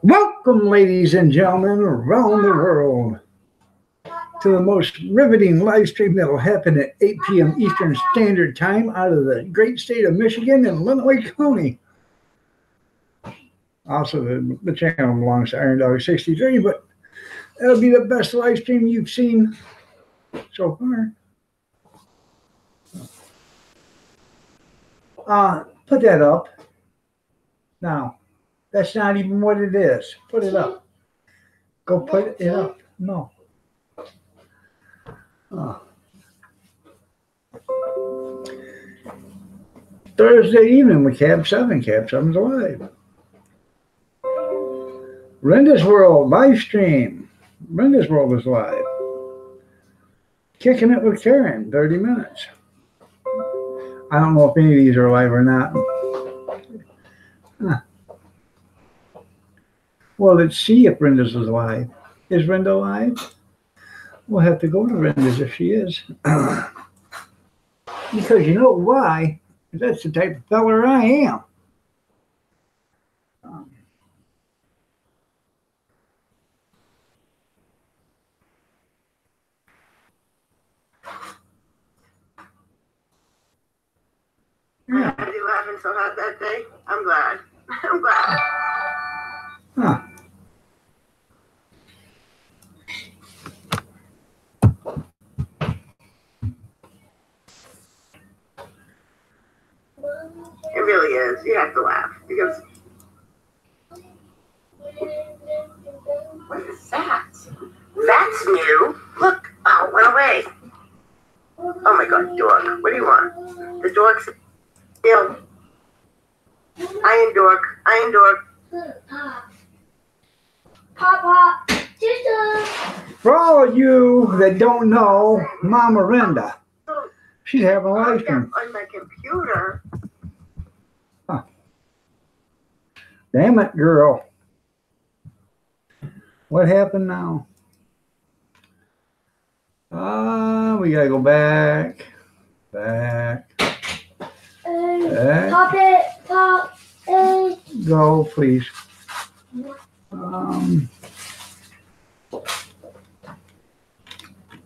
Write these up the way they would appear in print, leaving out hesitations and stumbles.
Welcome, ladies and gentlemen, around the world to the most riveting live stream that will happen at 8 p.m. Eastern Standard Time out of the great state of Michigan and Lenawee County. Also, the channel belongs to Iron Dog 63, but that'll be the best live stream you've seen so far. Put that up. Now, that's not even what it is. Put it up. Go put it up. No. Thursday evening with Cab 7. Cab 7's live. Renda's World live stream. Renda's World is live. Kicking it with Karen, 30 minutes. I don't know if any of these are live or not. Well, let's see if Renda's is live. Is Renda live? We'll have to go to Renda's if she is. Because you know why? That's the type of feller I am. Yeah. Are you laughing so hard that day? I'm glad. I'm glad. Huh. It really is. You have to laugh because what is that? That's new. Look. Oh, it went away. Oh my God, dork. What do you want? The dork's still. Iron dork. Iron dork. Papa, sister. For all of you that don't know, Mama Renda, she's having a live stream. On my computer. Huh. Damn it, girl. What happened now? We gotta go back. Back. Pop it, pop it. Go, please.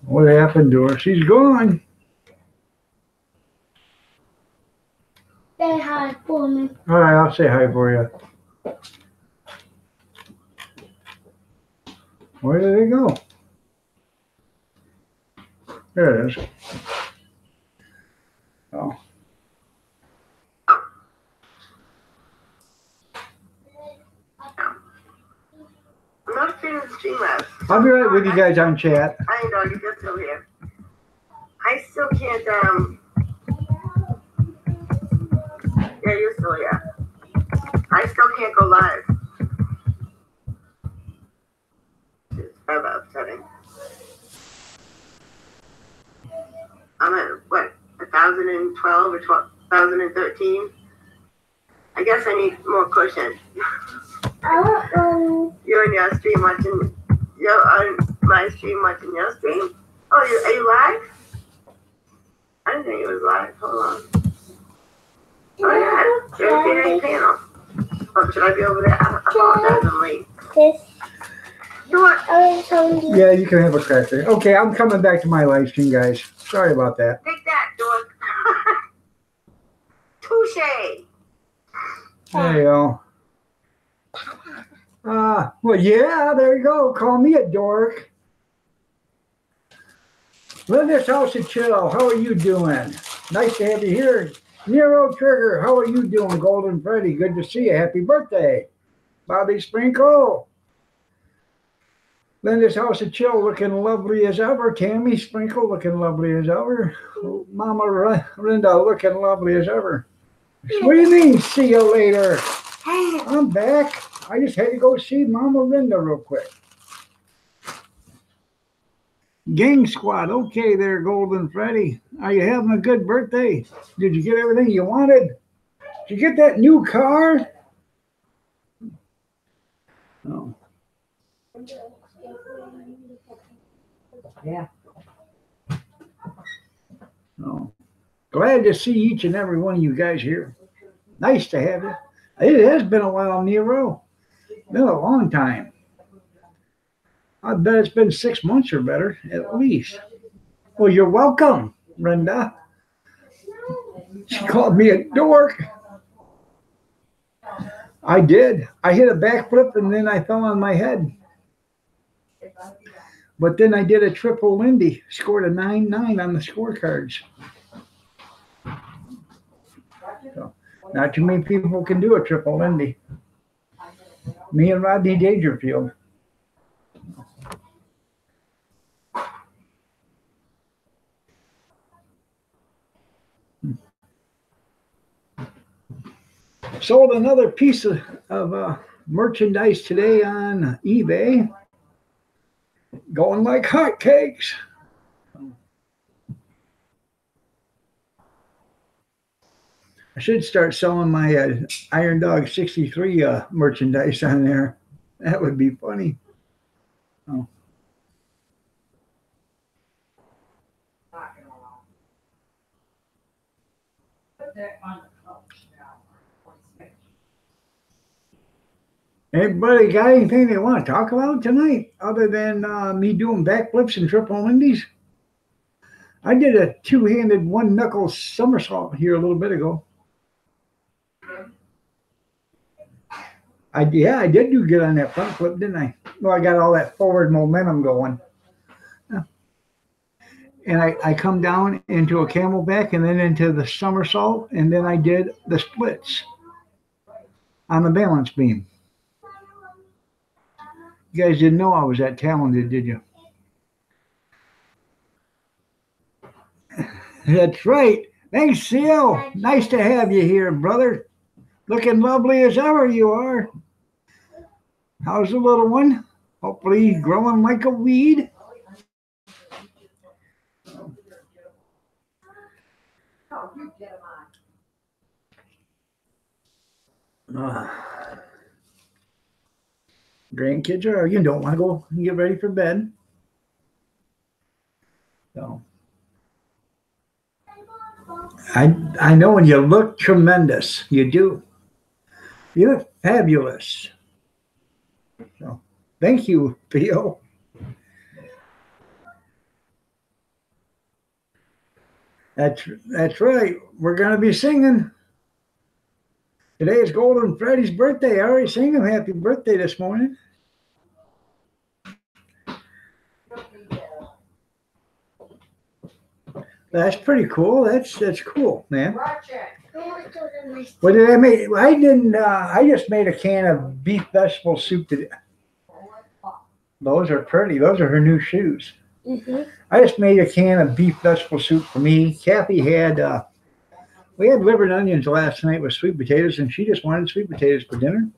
What happened to her? She's gone. Say hi for me. All right, I'll say hi for you. Where did it go? There it is. Oh. I'm not seeing the stream left. I'll be right with you guys on chat. Iron Dog, you're still here. I still can't, yeah, you're still here. I still can't go live. It's kind of upsetting. I'm at, what, 2012 or 2013? I guess I need more cushion. You're on your stream watching, you're on my stream watching your stream? Oh, are you live? I didn't think it was live. Hold on. Oh, yeah. There's the panel. Oh, should I be over there? I apologize, I'm late. You want? Yeah, you can have a cracker. Okay, I'm coming back to my live stream, guys. Sorry about that. Take that, dork. Touche. There you go. Well, yeah, there you go. Call me a dork. Linda's House of Chill, how are you doing? Nice to have you here. Nero Trigger, how are you doing? Golden Freddy, good to see you. Happy birthday. Bobby Sprinkle. Linda's House of Chill looking lovely as ever. Tammy Sprinkle looking lovely as ever. Mama Linda looking lovely as ever. What do you mean, see you later? I'm back. I just had to go see Mama Linda real quick. Gang Squad, okay there, Golden Freddy. Are you having a good birthday? Did you get everything you wanted? Did you get that new car? No. Yeah. No. Glad to see each and every one of you guys here. Nice to have you. It has been a while, Nero. Been a long time. I bet it's been 6 months or better, at least. Well, you're welcome, Brenda. She called me a dork. I did. I hit a backflip and then I fell on my head. But then I did a triple Lindy, scored a 9-9 on the scorecards. So, not too many people can do a triple Lindy. Me and Rodney Dangerfield. Sold another piece of merchandise today on eBay. Going like hotcakes. I should start selling my Iron Dog 63 merchandise on there. That would be funny. Oh. Anybody got anything they want to talk about tonight other than me doing backflips and triple Lindies? I did a two-handed one-knuckle somersault here a little bit ago. I did do good on that front flip, didn't I? Well, I got all that forward momentum going. And I come down into a camelback and then into the somersault, and then I did the splits on the balance beam. You guys didn't know I was that talented, did you? That's right. Thanks, Seal. Nice to have you here, brother. Looking lovely as ever you are. How's the little one? Hopefully growing like a weed. Grandkids are, you don't want to go and get ready for bed. So I know, and you look tremendous. You do. You look fabulous. So thank you, Theo. That's right. We're gonna be singing. Today is Golden Freddy's birthday. I already sang him happy birthday this morning. That's pretty cool. That's cool, man. What did I make? I didn't. I just made a can of beef vegetable soup today. Those are pretty. Those are her new shoes. I just made a can of beef vegetable soup for me. Kathy had. We had liver and onions last night with sweet potatoes, and she just wanted sweet potatoes for dinner.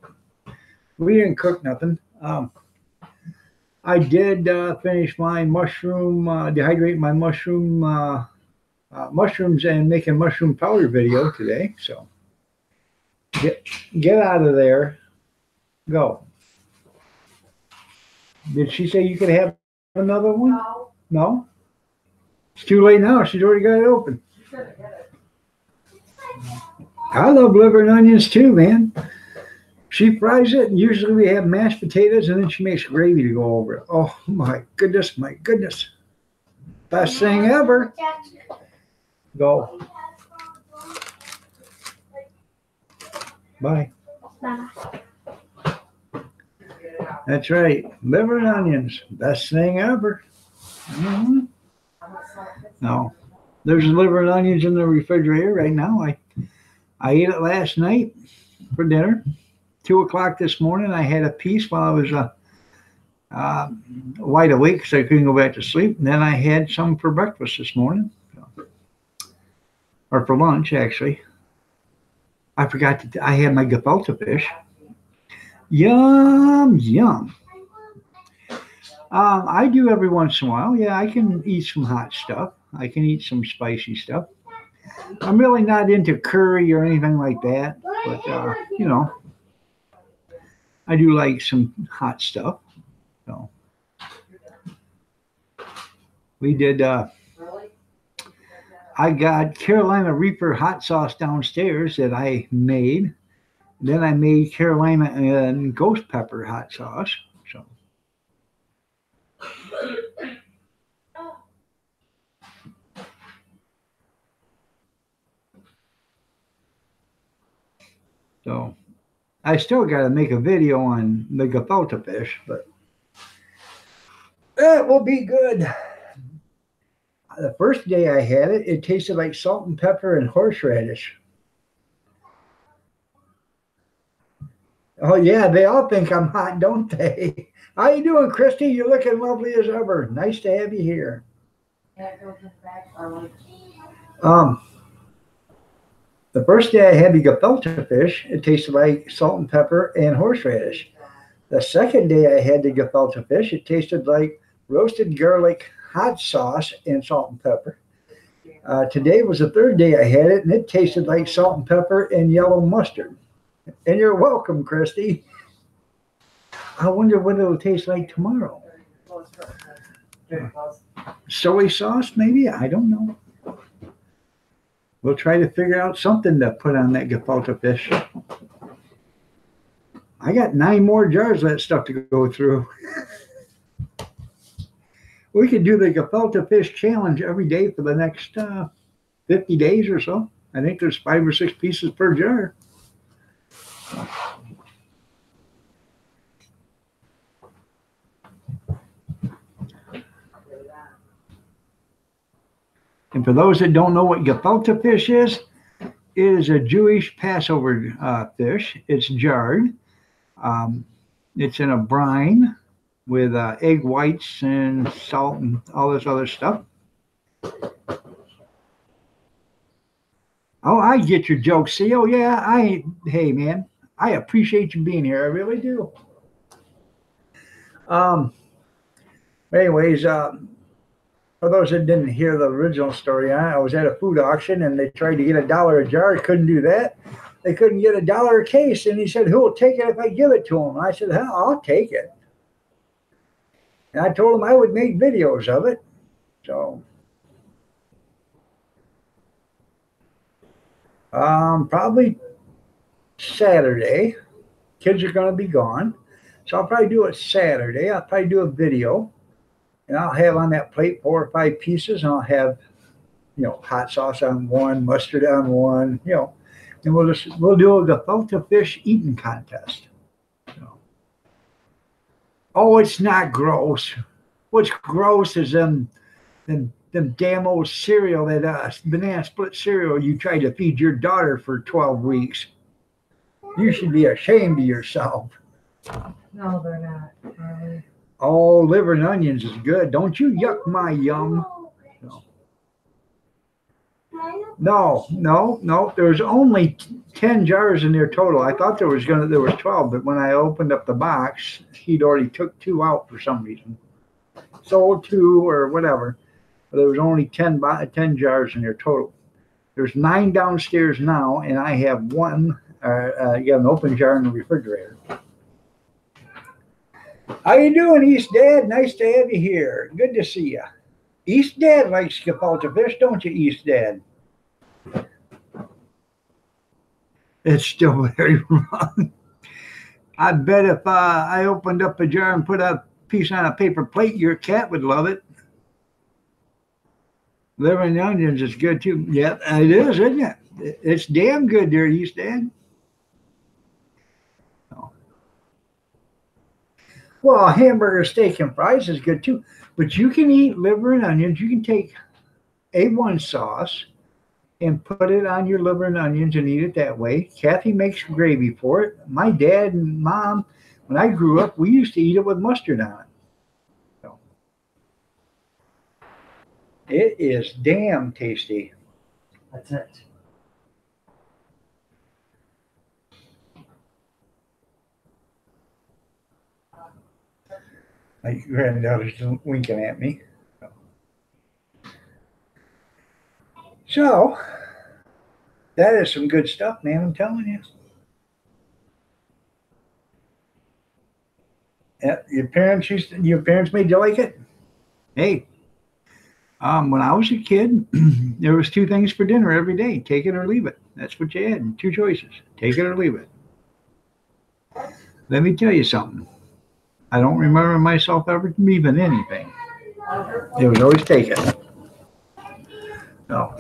We didn't cook nothing. I did finish my mushroom, dehydrate my mushrooms and making mushroom powder video today. So get out of there. Go. Did she say you could have another one? No. No? It's too late now. She's already got it open. I love liver and onions too, man. She fries it, and usually we have mashed potatoes, and then she makes gravy to go over it. Oh, my goodness, my goodness. Best thing ever. Go. Bye. Bye. That's right. Liver and onions. Best thing ever. No. There's liver and onions in the refrigerator right now. I ate it last night for dinner. 2 o'clock this morning, I had a piece while I was wide awake because I couldn't go back to sleep. And then I had some for breakfast this morning. Or for lunch, actually. I forgot I had my gefilte fish. Yum, yum. I do every once in a while. Yeah, I can eat some hot stuff. I can eat some spicy stuff. I'm really not into curry or anything like that. But, you know, I do like some hot stuff. So we did, I got Carolina Reaper hot sauce downstairs that I made. Then I made Carolina and ghost pepper hot sauce. So I still got to make a video on the gefilte fish, but that will be good. The first day I had it, it tasted like salt and pepper and horseradish. Oh yeah, they all think I'm hot, don't they? How you doing, Christy? You're looking lovely as ever. Nice to have you here. Um, the first day I had the gefilte fish, it tasted like salt and pepper and horseradish. The second day I had the gefilte fish, it tasted like roasted garlic, hot sauce, and salt and pepper. Today was the third day I had it, and it tasted like salt and pepper and yellow mustard. And you're welcome, Christy. I wonder what it'll taste like tomorrow. Soy sauce, maybe? I don't know. We'll try to figure out something to put on that gefilte fish. I got 9 more jars of that stuff to go through. We could do the gefilte fish challenge every day for the next 50 days or so. I think there's 5 or 6 pieces per jar. And for those that don't know what gefilte fish is, it is a Jewish Passover fish. It's jarred. It's in a brine with egg whites and salt and all this other stuff. Oh, I get your joke. See, oh yeah, hey man, I appreciate you being here. I really do. Anyways, for those that didn't hear the original story, I was at a food auction and they tried to get $1 a jar. Couldn't do that. They couldn't get $1 a case. And he said, who will take it if I give it to him? I said, hell, I'll take it. And I told him I would make videos of it. So, probably Saturday. Kids are going to be gone. So I'll probably do it Saturday. I'll probably do a video. And I'll have on that plate 4 or 5 pieces. And I'll have, hot sauce on one, mustard on one, and we'll do a gefilte fish eating contest. So. Oh, it's not gross. What's gross is them damn old cereal, that banana split cereal you tried to feed your daughter for 12 weeks. You should be ashamed of yourself. No, they're not. Really. Oh, liver and onions is good. Don't you yuck my yum. No. There's only 10 jars in there total. I thought there was 12, but when I opened up the box, he'd already took 2 out for some reason. Sold 2 or whatever. But there was only 10 jars in there total. There's 9 downstairs now, and I have 1. Got an open jar in the refrigerator. How you doing, East Dad? Nice to have you here. Good to see you. East Dad likes gefilte fish, don't you, East Dad? It's still very wrong. I bet if I opened up a jar and put a piece on a paper plate, your cat would love it. Liver and onions is good too. Yeah, it is, isn't it? It's damn good there, East Dad. Well, hamburger, steak, and fries is good too. But you can eat liver and onions. You can take A1 sauce and put it on your liver and onions and eat it that way. Kathy makes gravy for it. My dad and mom, when I grew up, we used to eat it with mustard on it. So, it is damn tasty. That's it. My granddaughter's winking at me. So, that is some good stuff, man, I'm telling you. Yeah, your parents made you like it? Hey, When I was a kid, there was two things for dinner every day: take it or leave it. That's what you had. Two choices: take it or leave it. Let me tell you something. I don't remember myself ever leaving anything. It was always taken. No.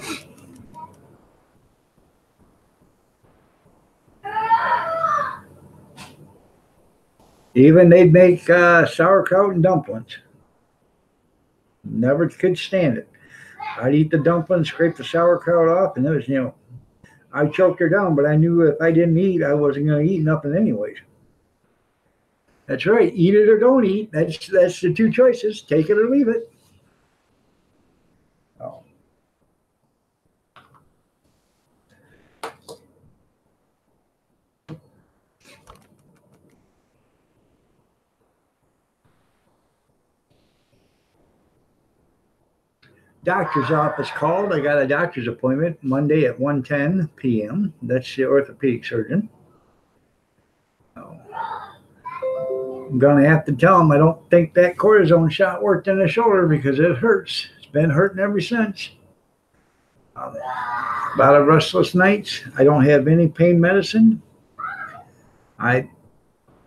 Even they'd make sauerkraut and dumplings. Never could stand it. I'd eat the dumplings, scrape the sauerkraut off, and it was, I choked her down, but I knew if I didn't eat, I wasn't going to eat nothing anyways. That's right. Eat it or don't eat. That's the two choices. Take it or leave it. Oh. Doctor's office called. I got a doctor's appointment Monday at 1:10 p.m. That's the orthopedic surgeon. Oh. I'm going to have to tell him I don't think that cortisone shot worked in the shoulder because it hurts. It's been hurting ever since. A lot of restless nights. I don't have any pain medicine. I've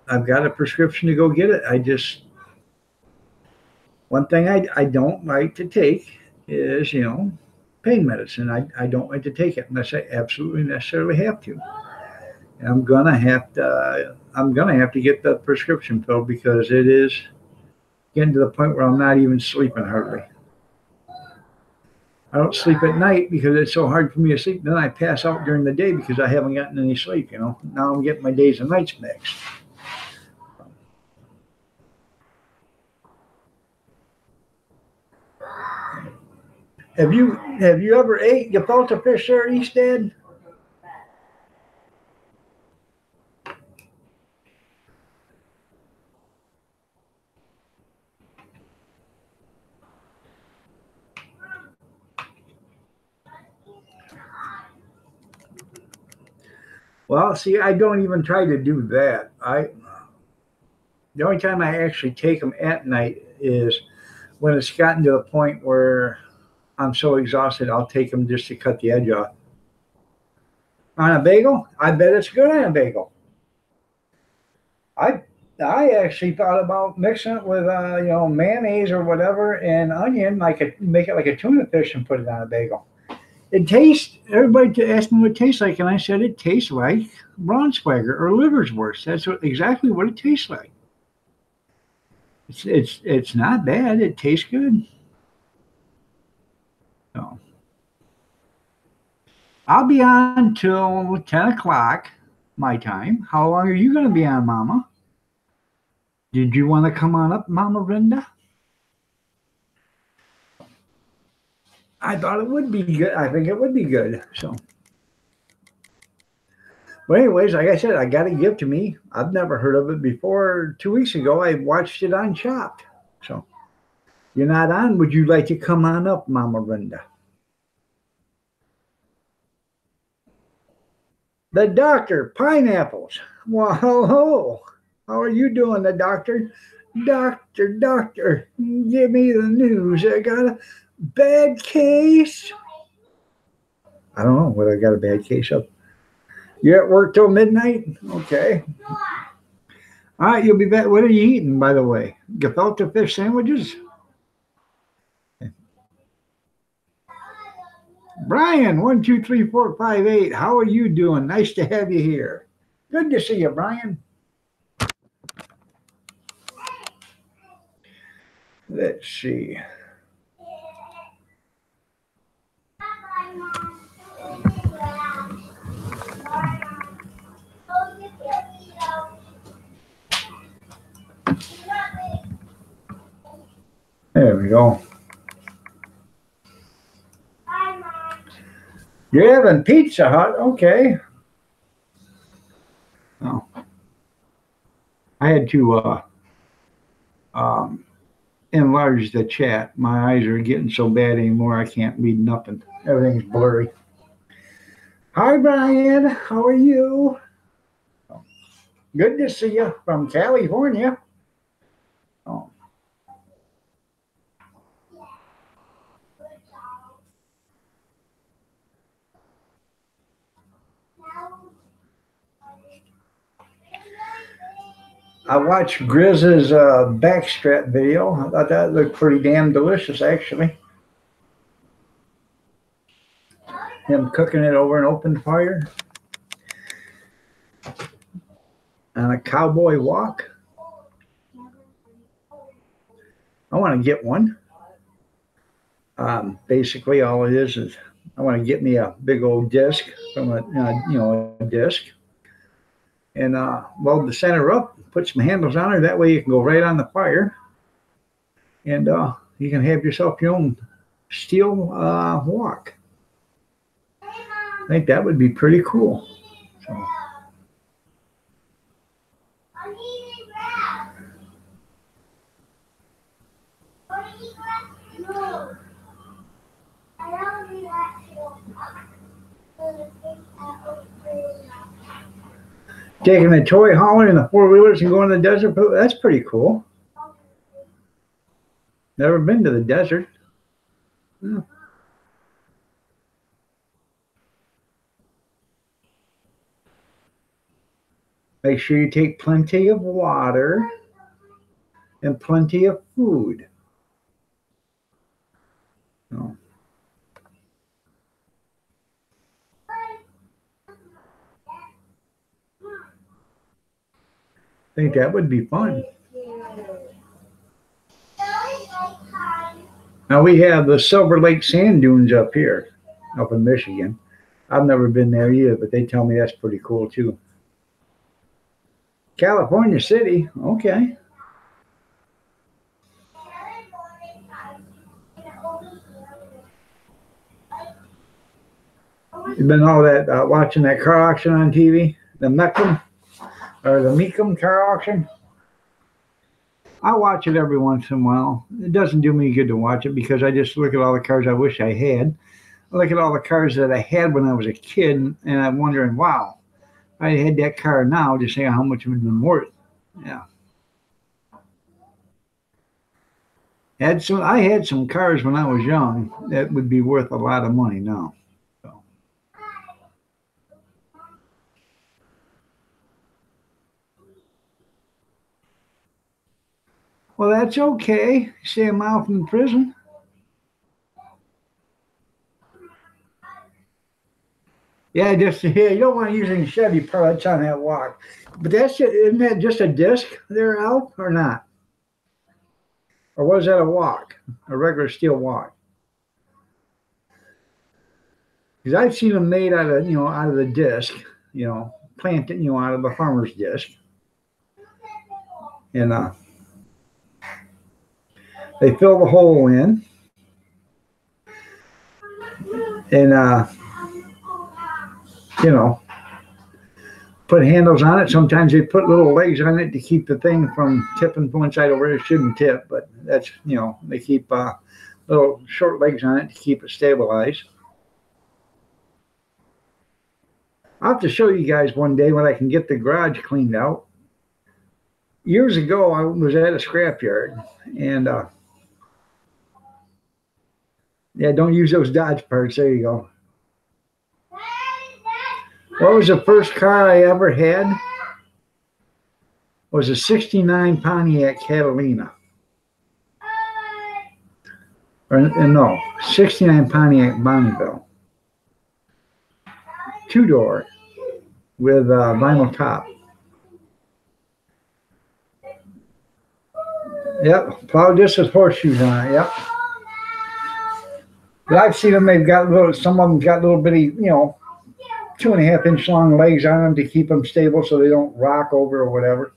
got a prescription to go get it. One thing I don't like to take is, pain medicine. I don't like to take it unless I absolutely necessarily have to. And I'm gonna have to get the prescription filled because it is getting to the point where I'm not even sleeping hardly. I don't sleep at night because it's so hard for me to sleep. Then I pass out during the day because I haven't gotten any sleep, Now I'm getting my days and nights mixed. Have you ever ate gefilte fish there, Eastad? Well, see, I don't even try to do that. The only time I actually take them at night is when it's gotten to the point where I'm so exhausted, I'll take them just to cut the edge off. On a bagel, I bet it's good on a bagel. I actually thought about mixing it with mayonnaise or whatever and onion. I could make it like a tuna fish and put it on a bagel. It tastes. Everybody asked me what it tastes like, and I said it tastes like Braunschweiger or Liverwurst. That's exactly what it tastes like. It's not bad. It tastes good. So I'll be on till 10 o'clock my time. How long are you going to be on, Mama? Did you want to come on up, Mama Brenda? I thought it would be good. I think it would be good. So, but anyways, like I said, I got it gift to me. I've never heard of it before. 2 weeks ago, I watched it on Chopped. So, you're not on. Would you like to come on up, Mama Brenda? The doctor, pineapples. Well, hello. How are you doing, the doctor? Doctor, give me the news. I got a bad case. I don't know what I got a bad case of. You're at work till midnight? Okay. All right, you'll be back. What are you eating, by the way? Gefilte fish sandwiches? Brian, 1, 2, 3, 4, 5, 8. How are you doing? Nice to have you here. Good to see you, Brian. Let's see. There we go. You're having Pizza Hut? Okay. Oh. I had to enlarge the chat. My eyes are getting so bad anymore I can't read nothing. Everything's blurry. Hi, Brian. How are you? Good to see you from California. Oh. I watched Grizz's backstrap video. I thought that looked pretty damn delicious, actually. Him cooking it over an open fire on a cowboy walk. I want to get one. Basically, all it is I want to get me a big old disc from a disc, and weld the center up, put some handles on her. That way you can go right on the fire, and you can have yourself your own steel wok. I think that would be pretty cool. So. Taking the toy hauler and the four-wheelers and going to the desert, that's pretty cool. Never been to the desert. Yeah. Make sure you take plenty of water and plenty of food. So. I think that would be fun. Now we have the Silver Lake sand dunes up here, up in Michigan. I've never been there either, but they tell me that's pretty cool too. California City, okay. You've been all that watching that car auction on TV, the Mecum or the Mecum car auction. I watch it every once in a while. It doesn't do me good to watch it because I just look at all the cars I wish I had. I look at all the cars that I had when I was a kid, and I'm wondering, wow, if I had that car now, just saying how much it would have been worth. Yeah. I had some cars when I was young that would be worth a lot of money now. So. Well, that's okay. Stay a mile from the prison. Yeah, you don't want to use any Chevy parts on that walk. But isn't that just a disc there, Al, or not? Or was that a walk, a regular steel walk? Because I've seen them made out of the disc, planted, out of the farmer's disc, and they fill the hole in, and put handles on it. Sometimes they put little legs on it to keep the thing from tipping from one side over. It shouldn't tip, but that's, they keep little short legs on it to keep it stabilized. I'll have to show you guys one day when I can get the garage cleaned out. Years ago, I was at a scrapyard, and yeah, don't use those Dodge parts. There you go. What was the first car I ever had? It was a 69 Pontiac Catalina. No, 69 Pontiac Bonneville. Two-door with vinyl top. Yep, plow disc with horseshoes on it, yep. But I've seen them, some of them got little bitty, 2.5-inch long legs on them to keep them stable so they don't rock over or whatever,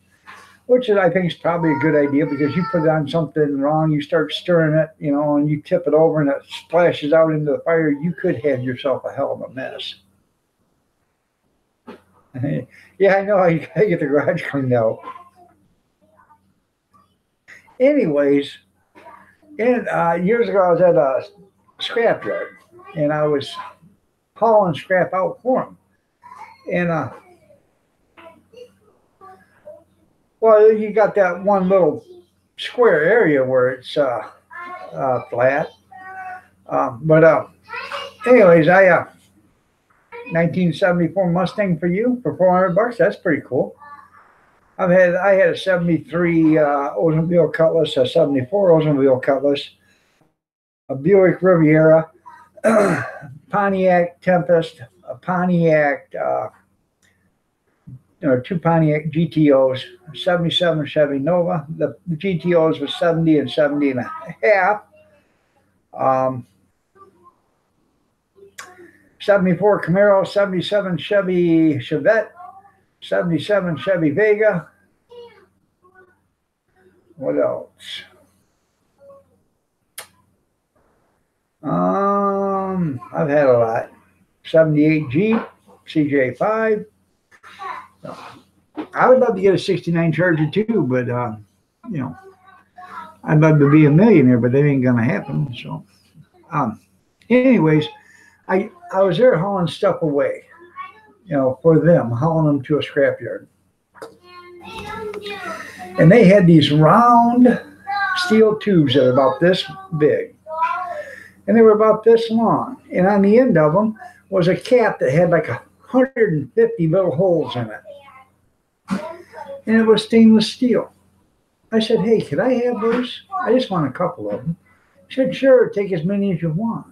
which I think is probably a good idea because you put it on something wrong, you start stirring it, and you tip it over and it splashes out into the fire, you could have yourself a hell of a mess. Yeah, I know how you gotta get the garage cleaned out. Anyways, years ago I was at a scrapyard and I was hauling scrap out for them. And well, you got that one little square area where it's flat. But anyways, 1974 Mustang for you for $400. That's pretty cool. I had a 73 Oldsmobile Cutlass, a 74 Oldsmobile Cutlass, a Buick Riviera, Pontiac Tempest, a Pontiac, two Pontiac GTOs, 77 Chevy Nova. The GTOs was 70 and 70 and a half. 74 Camaro, 77 Chevy Chevette, 77 Chevy Vega. What else? I've had a lot. 78 Jeep, CJ5. I would love to get a 69 Charger too, but I'd love to be a millionaire, but that ain't gonna happen. So, anyways, I was there hauling stuff away, for them, hauling them to a scrapyard, and they had these round steel tubes that are about this big, and they were about this long, and on the end of them was a cap that had like 150 little holes in it, and it was stainless steel. I said, "Hey, could I have those? I just want a couple of them." He said, "Sure, take as many as you want."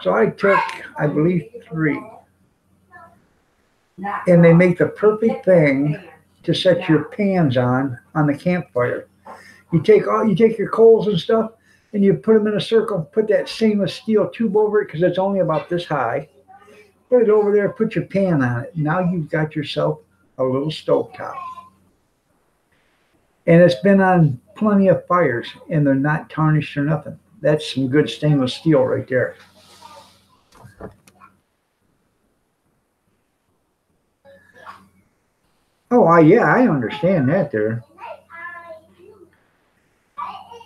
So I took, I believe, 3. And they make the perfect thing to set your pans on the campfire. You take your coals and stuff, and you put them in a circle, put that stainless steel tube over it because it's only about this high. Put it over there, put your pan on it. Now you've got yourself a little stovetop. And it's been on plenty of fires, and they're not tarnished or nothing. That's some good stainless steel right there. Oh, yeah, I understand that there.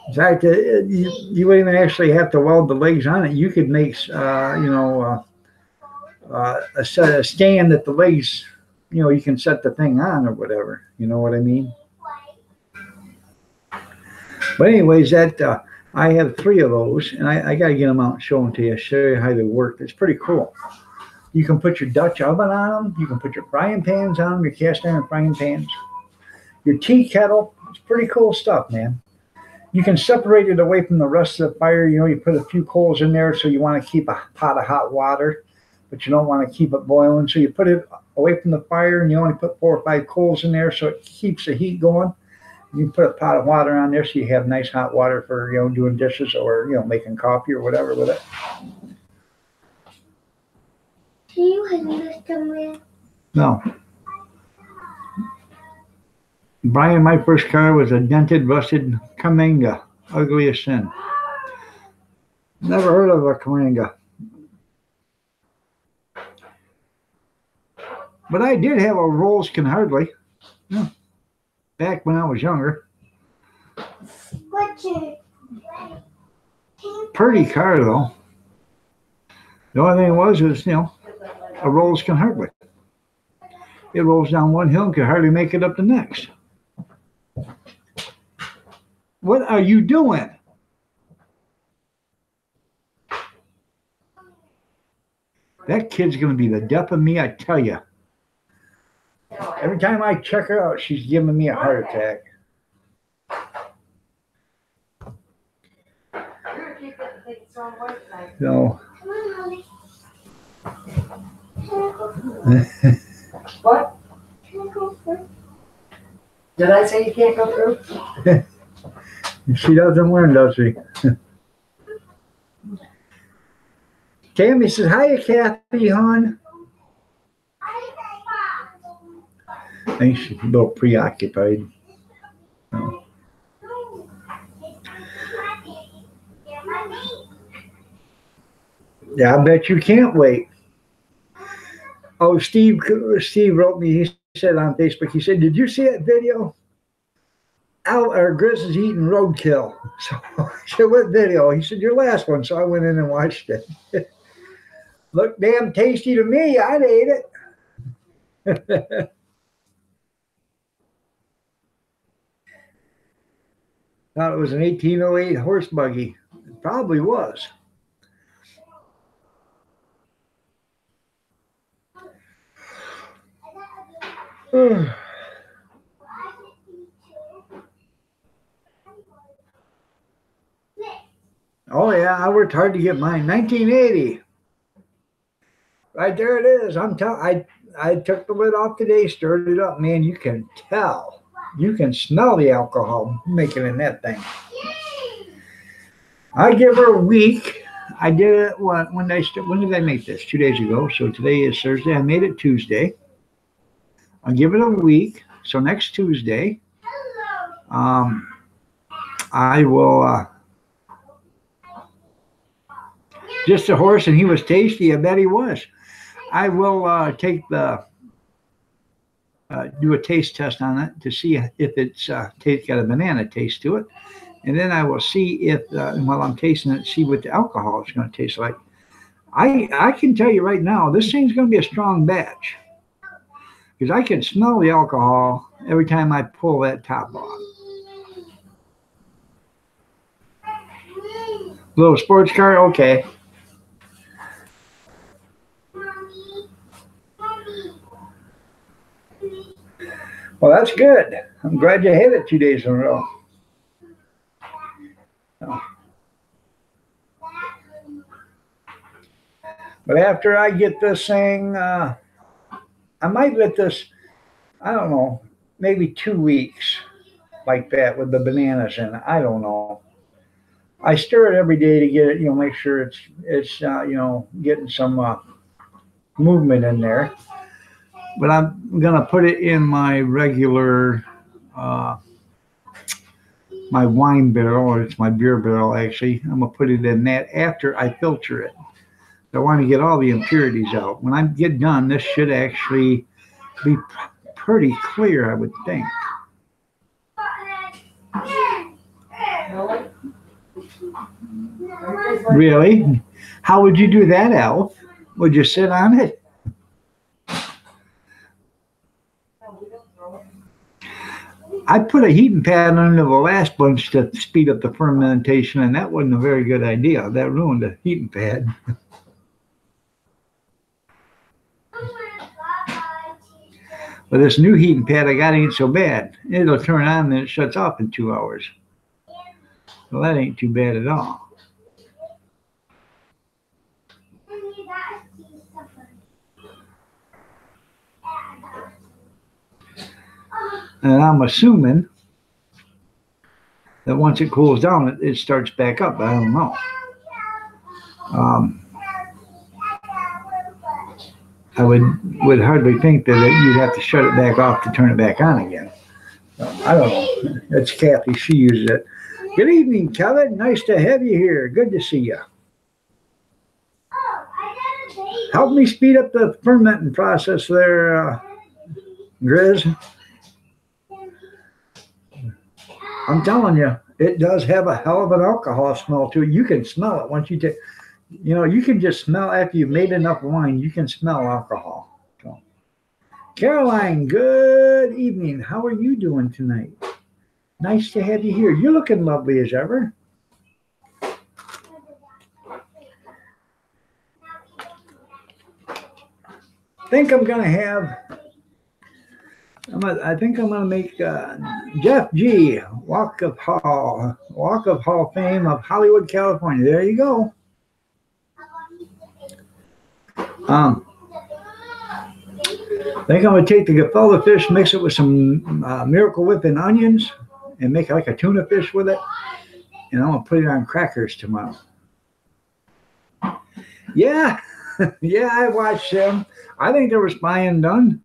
In fact, you wouldn't even actually have to weld the legs on it. You could make, a stand that the legs, you can set the thing on or whatever. You know what I mean? But anyways, I have 3 of those, and I got to get them out and show them to you, show you how they work. It's pretty cool. You can put your Dutch oven on them. You can put your frying pans on them, your cast iron frying pans, your tea kettle. It's pretty cool stuff, man. You can separate it away from the rest of the fire. You put a few coals in there, so you want to keep a pot of hot water, but you don't want to keep it boiling. So you put it away from the fire, and you only put 4 or 5 coals in there, so it keeps the heat going. You put a pot of water on there, so you have nice hot water for doing dishes or making coffee or whatever with it. Do you have this somewhere? No. Brian, my first car was a dented, rusted Caminga, ugly as sin. Never heard of a Caminga. But I did have a Rolls Can Hardly. Yeah. Back when I was younger. Pretty car though. The only thing was a Rolls Can Hardly. It rolls down one hill and can hardly make it up the next. What are you doing? That kid's going to be the death of me, I tell you. Every time I check her out, she's giving me a heart attack. So. What? Did I say you can't go through? She doesn't learn, does she? Tammy says, "Hiya, Kathy, hon." I think she's a little preoccupied. So. Yeah, I bet you can't wait. Oh, Steve wrote me. He said on Facebook, he said, "Did you see that video? Grizz is eating roadkill." So I said, "What video?" He said, "Your last one." So I went in and watched it. Looked damn tasty to me. I'd ate it. Thought it was an 1808 horse buggy. It probably was. Oh yeah, I worked hard to get mine. 1980. Right there it is. I took the lid off today, stirred it up. Man, you can tell. You can smell the alcohol making in that thing. I give her a week. I did it when did I make this? 2 days ago. So today is Thursday. I made it Tuesday. I'll give it a week. So next Tuesday, um, I will just a horse, and he was tasty. I bet he was. I will take the do a taste test on it to see if it's got a banana taste to it, and then I will see if while I'm tasting it, see what the alcohol is going to taste like. I can tell you right now, this thing's going to be a strong batch because I can smell the alcohol every time I pull that top off. Little sports car, okay. Well, that's good. I'm glad you had it 2 days in a row. But after I get this thing, I might let this, I don't know, maybe 2 weeks like that with the bananas in it. I don't know. I stir it every day to get it, make sure it's getting some movement in there. But I'm gonna put it in my regular, uh, my wine barrel, or it's my beer barrel actually. I'm gonna put it in that after I filter it. I want to get all the impurities out. When I get done, this should actually be pretty clear, I would think. Really? How would you do that, Alf? Would you sit on it? I put a heating pad under the last bunch to speed up the fermentation, and that wasn't a very good idea. That ruined the heating pad. But this new heating pad I got ain't so bad. It'll turn on and it shuts off in 2 hours. Well, that ain't too bad at all. And I'm assuming that once it cools down, it starts back up. But I don't know. I would hardly think that you'd have to shut it back off to turn it back on again. I don't know. That's Kathy. She uses it. Good evening, Kevin. Nice to have you here. Good to see you. Help me speed up the fermenting process there, Grizz. I'm telling you, it does have a hell of an alcohol smell to it. You can smell it once you take. You can just smell after you've made enough wine. You can smell alcohol. So, Caroline, good evening. How are you doing tonight? Nice to have you here. You're looking lovely as ever. I think I'm gonna make Jeff G. Walk of Hall Fame of Hollywood, California. There you go. I think I'm gonna take the gefilte fish, mix it with some Miracle Whip and onions, and make like a tuna fish with it. And I'm gonna put it on crackers tomorrow. Yeah, yeah, I watched them. I think there was spying done.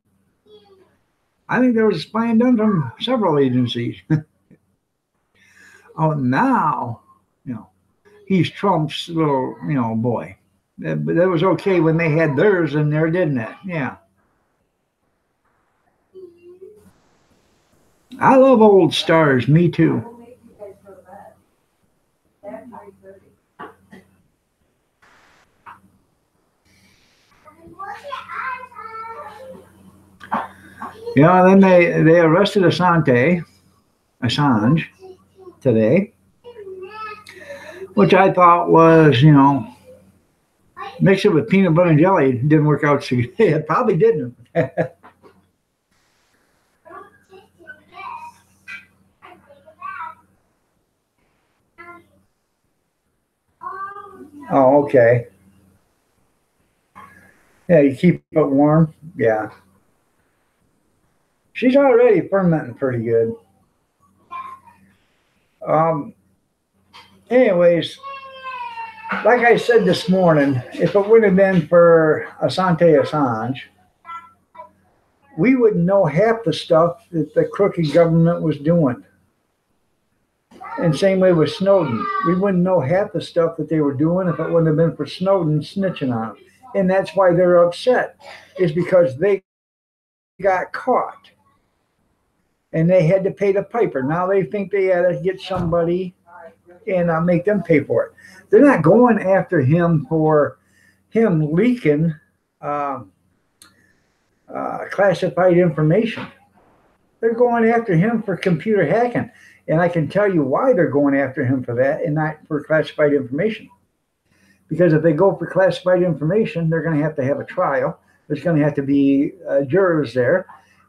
From several agencies. Oh, now, he's Trump's little, boy. But that was okay when they had theirs in there, didn't it? Yeah. I love old stars. Me too. Then they arrested Assange today, which I thought was, mix it with peanut butter and jelly. It didn't work out so good. It probably didn't. Oh, okay. Yeah, you keep it warm. Yeah. She's already fermenting pretty good. Um, anyways, like I said this morning, if it would have been for Asante Assange, we wouldn't know half the stuff that the crooked government was doing. And same way with Snowden. We wouldn't know half the stuff that they were doing if it wouldn't have been for Snowden snitching on them. And that's why they're upset, is because they got caught and they had to pay the piper. Now they think they had to get somebody and make them pay for it. They're not going after him for him leaking classified information. They're going after him for computer hacking. And I can tell you why they're going after him for that and not for classified information. Because if they go for classified information, they're going to have a trial. There's going to have to be jurors there.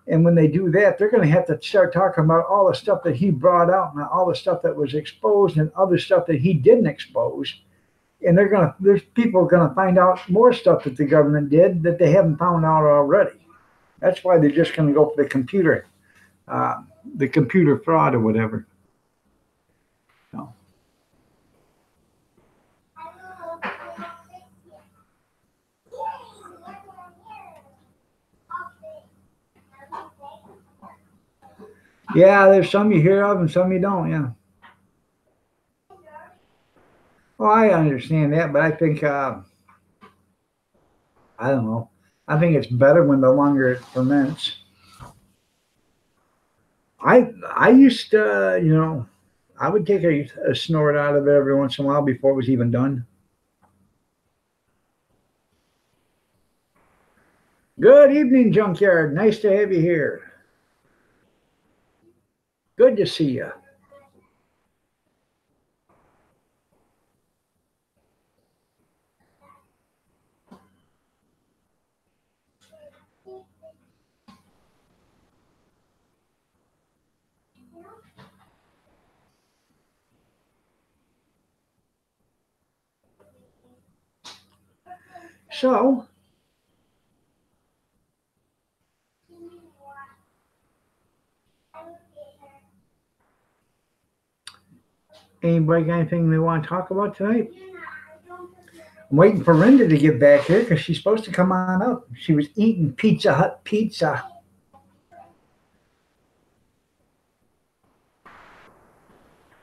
And when they do that, they're going to have to start talking about all the stuff that he brought out and all the stuff that was exposed and other stuff that he didn't expose. And there's people going to find out more stuff that the government did that they haven't found out already. That's why they're just going to go for the computer fraud or whatever. So. Yeah, there's some you hear of and some you don't, yeah. Well, I understand that, but I think, I don't know. I think it's better when the longer it ferments. I used to, I would take a snort out of it every once in a while before it was even done. Good evening, Junkyard. Nice to have you here. Good to see you. So, anybody got anything they want to talk about tonight? I'm waiting for Linda to get back here because she's supposed to come on up. She was eating Pizza Hut pizza.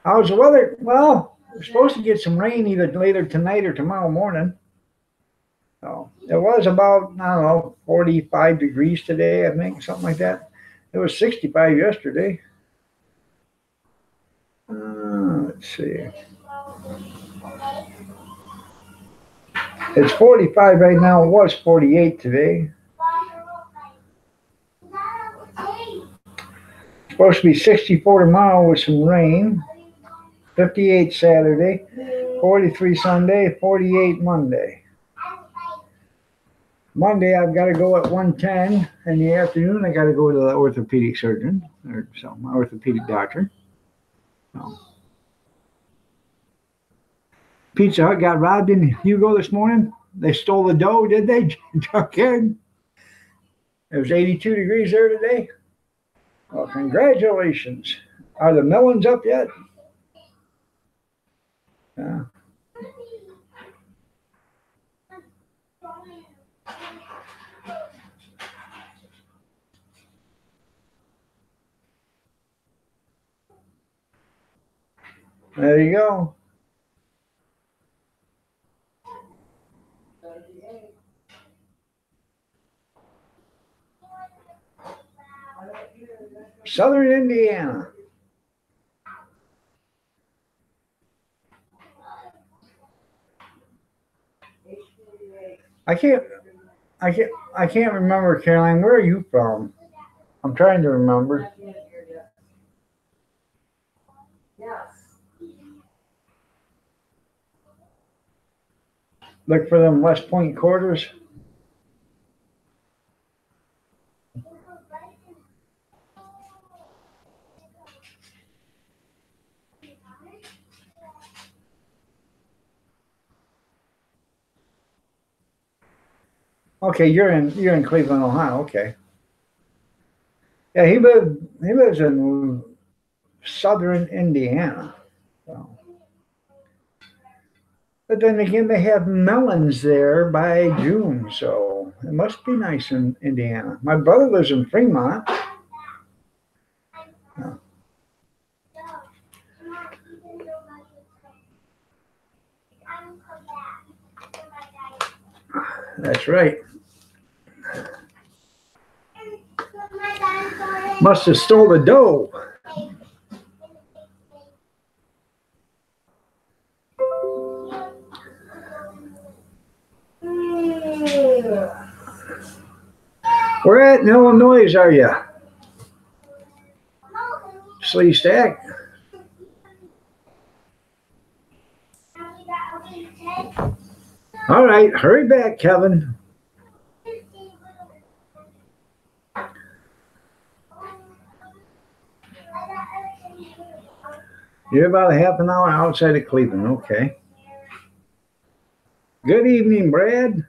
How's the weather? Well, we're supposed to get some rain either later tonight or tomorrow morning. So it was about, I don't know, 45 degrees today, I think, something like that. It was 65 yesterday. Let's see. It's 45 right now. It was 48 today. It's supposed to be 64 tomorrow with some rain. 58 Saturday. 43 Sunday. 48 Monday. Monday, I've got to go at 1:10 in the afternoon. I got to go to the orthopedic surgeon or my orthopedic doctor. So. Pizza Hut got robbed in Hugo this morning. They stole the dough, did they? Junkyard. It was 82 degrees there today. Well, congratulations. Are the melons up yet? Yeah. There you go. Southern Indiana. I can't remember, Caroline. Where are you from? I'm trying to remember. Look for them West Point quarters. Okay, you're in Cleveland, Ohio. Okay. Yeah, he lives in southern Indiana. So. But then again, they have melons there by June, so it must be nice in Indiana. My brother lives in Fremont. That's right. Must have stole the dough. Where at in Illinois are you? Slee Stack. All right, hurry back, Kevin. You're about a half an hour outside of Cleveland. Okay. Good evening, Brad.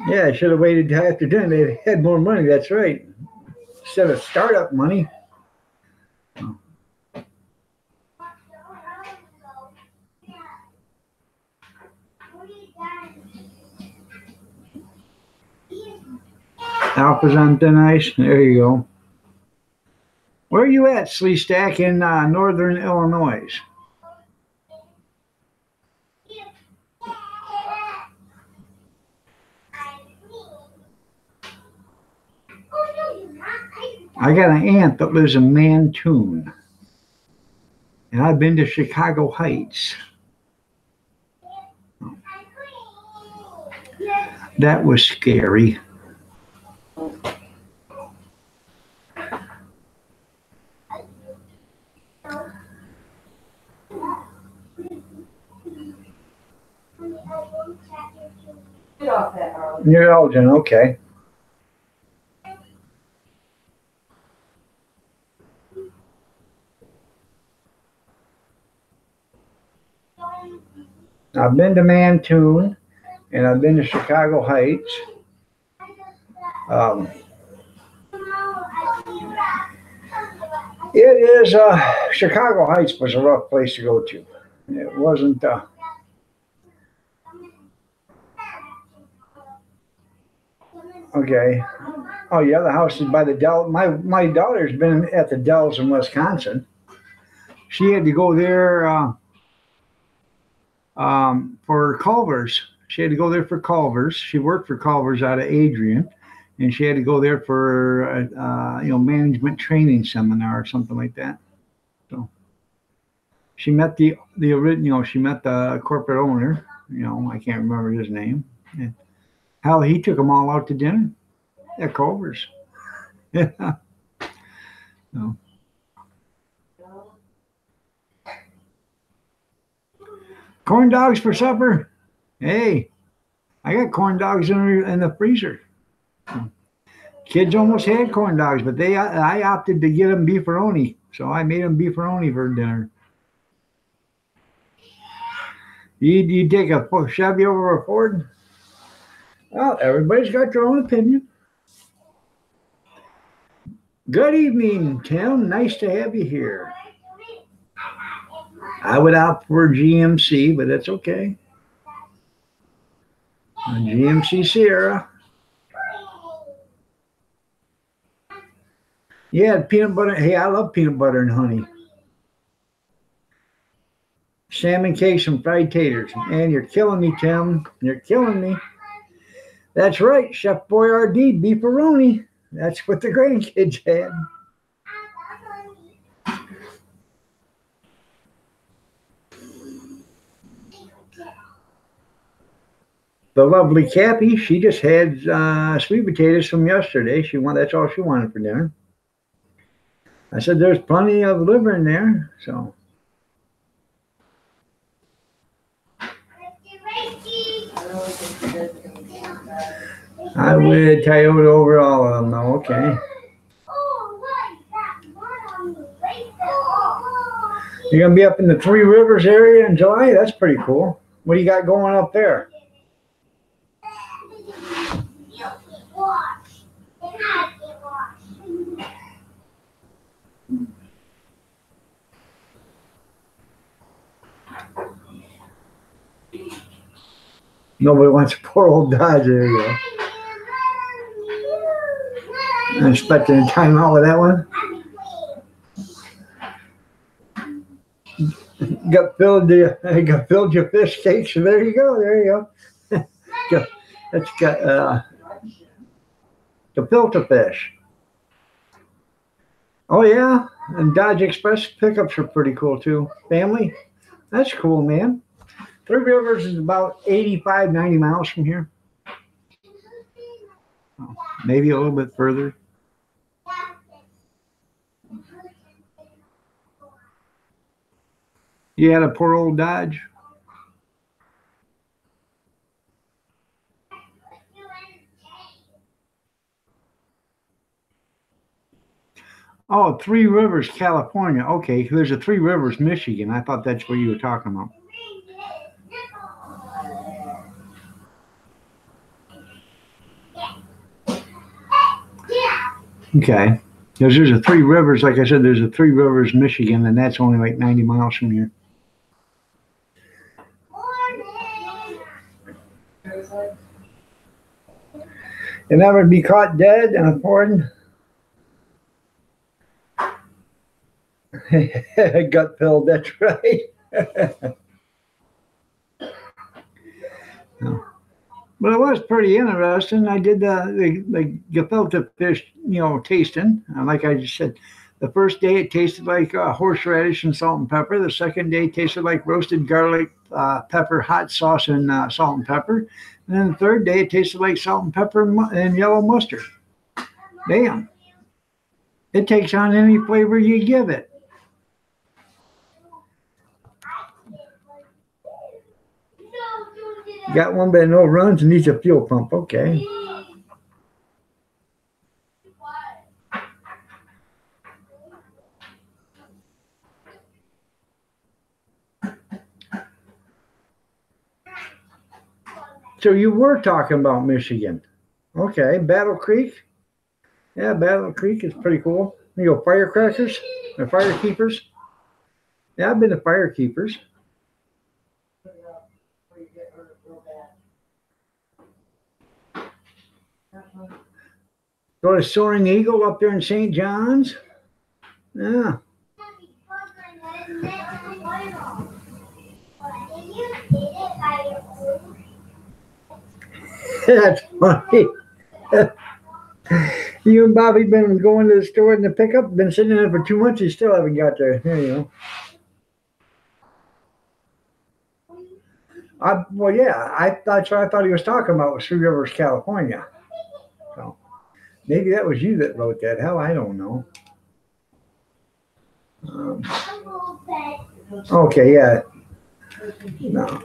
Yeah, I should have waited till after dinner. They had more money. That's right. Instead of startup money. Alpha's on thin ice. There you go. Where are you at, Slee Stack, in northern Illinois? I got an aunt that lives in Mantoon. And I've been to Chicago Heights. That was scary. Get off that, Harley. Near Elgin, okay. I've been to Mantoon, and I've been to Chicago Heights. It is, Chicago Heights was a rough place to go to. It wasn't, okay. Oh, yeah, the house is by the Dell. My daughter's been at the Dells in Wisconsin. She had to go there for Culver's. She had to go there for Culver's. She worked for Culver's out of Adrian, and she had to go there for management training seminar or something like that. So she met the original. She met the corporate owner. I can't remember his name. And hell, he took them all out to dinner at Culver's. Yeah. So. Corn dogs for supper? Hey, I got corn dogs in the freezer. Kids almost had corn dogs, but I opted to get them beefaroni, so I made them beefaroni for dinner. You take a Chevy over a Ford? Well, everybody's got their own opinion. Good evening, Tim. Nice to have you here. I would opt for GMC, but that's okay. GMC Sierra. Yeah, peanut butter. Hey, I love peanut butter and honey. Salmon cakes and fried taters. Man, you're killing me, Tim. You're killing me. That's right, Chef Boyardee, beefaroni. That's what the grandkids had. The lovely Cappy, she just had sweet potatoes from yesterday. That's all she wanted for dinner. I said there's plenty of liver in there, so. I would Toyota over all of them, though. Okay. You're gonna be up in the Three Rivers area in July. That's pretty cool. What do you got going up there? Wash. It has to be washed. Nobody wants poor old Dodge. There you go. I'm expecting a timeout with that one. Got filled your fish cakes. So there you go. There you go. That's got gefilte fish. Oh yeah, and Dodge Express pickups are pretty cool too. Family, that's cool, man. Three Rivers is about 85, 90 miles from here. Oh, maybe a little bit further. You had a poor old Dodge. Oh, Three Rivers, California. Okay, there's a Three Rivers, Michigan. I thought that's what you were talking about. Okay. Because there's a Three Rivers, like I said, there's a Three Rivers, Michigan, and that's only like 90 miles from here. You'll never be caught dead in a Ford. Gut filled, that's right. No. But it was pretty interesting. I did the gefilte fish, tasting. Like I just said, the first day it tasted like horseradish and salt and pepper. The second day it tasted like roasted garlic, pepper, hot sauce, and salt and pepper. And then the third day it tasted like salt and pepper and yellow mustard. Damn. It takes on any flavor you give it. Got one but no runs and needs a fuel pump. Okay. So you were talking about Michigan. Okay. Battle Creek. Yeah, Battle Creek is pretty cool. You go firecrackers or firekeepers. Yeah, I've been to firekeepers. Go to Soaring Eagle up there in St. John's. Yeah. That's funny. You and Bobby been going to the store in the pickup, been sitting there for 2 months, you still haven't got there. There you go. Well, yeah, that's what I thought he was talking about was Three Rivers, California. So maybe that was you that wrote that. Hell, I don't know. Okay, yeah. No.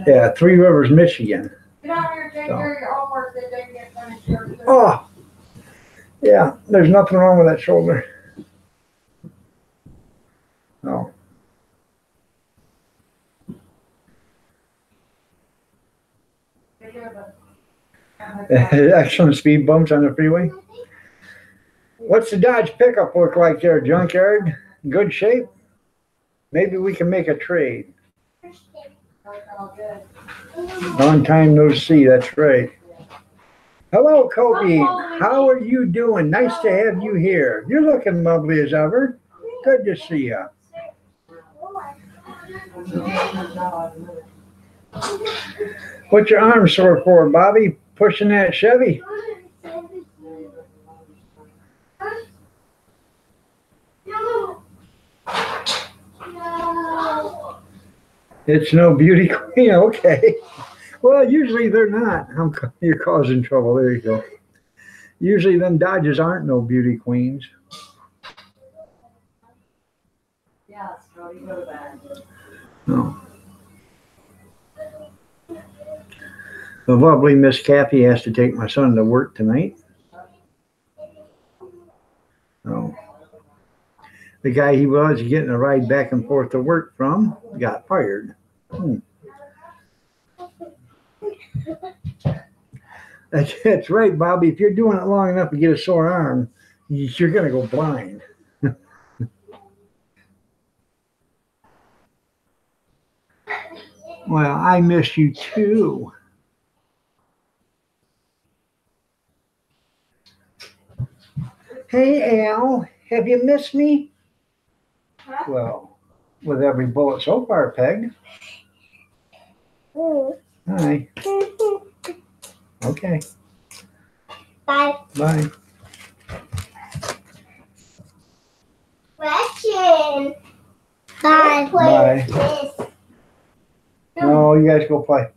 Yeah, Three Rivers, Michigan. Get out here, take care of your homework, then they get finished your Oh, yeah, there's nothing wrong with that shoulder. No. Excellent speed bumps on the freeway. What's the Dodge pickup look like there, junkyard? Good shape? Maybe we can make a trade. Long time no see, that's right. Hello, Kobe. How are you doing? Nice to have you here. You're looking lovely as ever. Good to see you. What's your arm sore for, Bobby? Pushing that Chevy? It's no beauty queen. Okay. Well, usually they're not. You're causing trouble. There you go. Usually them Dodges aren't no beauty queens. Yeah, so you go to bed. No. The lovely Miss Kathy has to take my son to work tonight. So the guy he was getting a ride back and forth to work from got fired. That's right, Bobby. If you're doing it long enough to get a sore arm, you're going to go blind. Well, I miss you too. Hey, Al, have you missed me? Huh? Well, with every bullet so far, Peg. Hi. Okay. Bye. Bye. Question. Bye. Bye. This. No, you guys go play.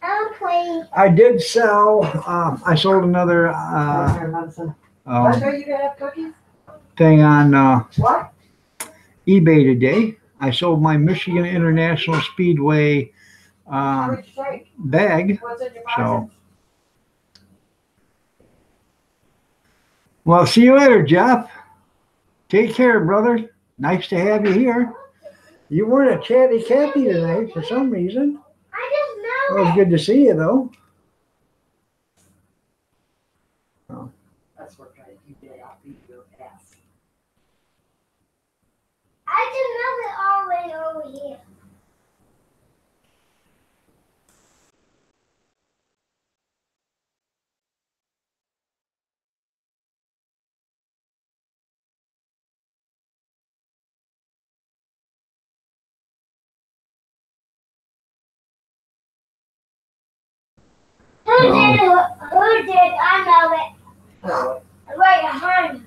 I'll play. I did sell. I sold another I show you to have cookies? thing on What? eBay today. I sold my Michigan International Speedway How much you take? bag. What's in your So, box? well, see you later, Jeff. Take care, brother. Nice to have you here. You weren't a chatty Cathy tonight for some reason. I just It know was it. good to see you, though. That's what I do. I'll beat your ass. I just know it all way over here. Who did? Who did? I know it. Oh, Right behind.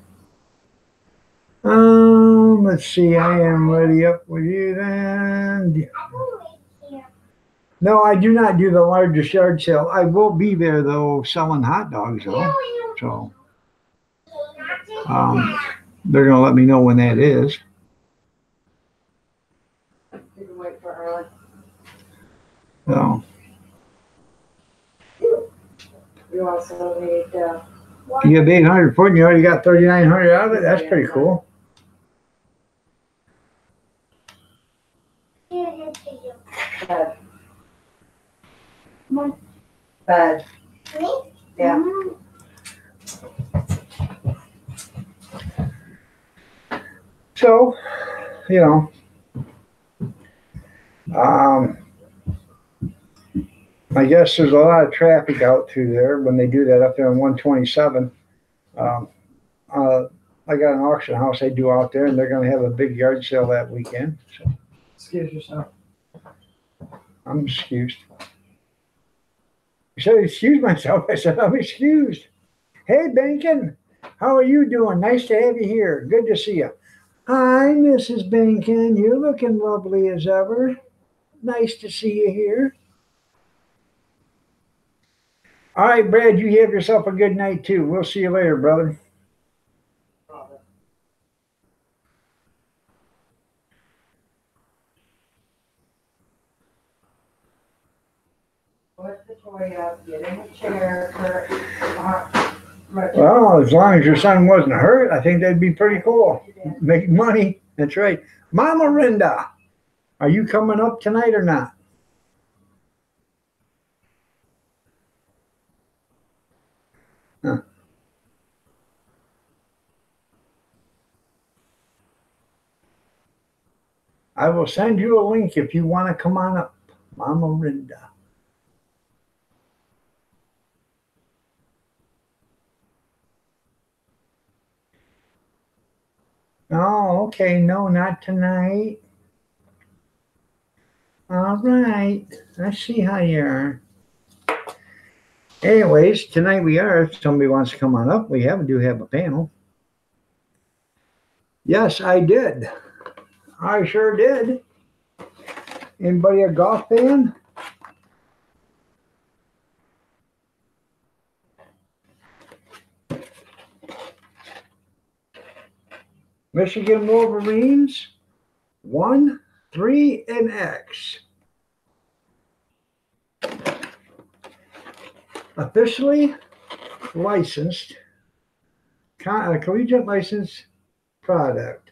Let's see. I am ready up with you then. I can wait here. No, I do not do the largest yard sale. I will be there, though, selling hot dogs, though. So they're going to let me know when that is. you can wait for her. So, You also need, you have 800 foot and you already got 3,900 out of it. That's pretty cool. bed. Bed. Me? Yeah. So, you know, I guess there's a lot of traffic out through there when they do that up there on 127. I got an auction house they do out there, and they're going to have a big yard sale that weekend. So Excuse yourself. I'm excused. You said excuse myself. I said I'm excused. Hey, Bankin, how are you doing? Nice to have you here. Good to see you. Hi, Mrs. Bankin. You're looking lovely as ever. Nice to see you here. All right, Brad, you have yourself a good night too. We'll see you later, brother. Put the toy up, get in the chair, Well, as long as your son wasn't hurt, I think that'd be pretty cool. Make money. That's right. Mama Rinda, are you coming up tonight or not? Huh. I will send you a link if you want to come on up. Mama Rinda. Oh, okay. No, not tonight. All right. I see how you are. Anyways, tonight we are. If somebody wants to come on up, we do have a panel. Yes, I did. I sure did. Anybody a golf fan? Michigan Wolverines, 1, 3, and X. Officially licensed, collegiate licensed product.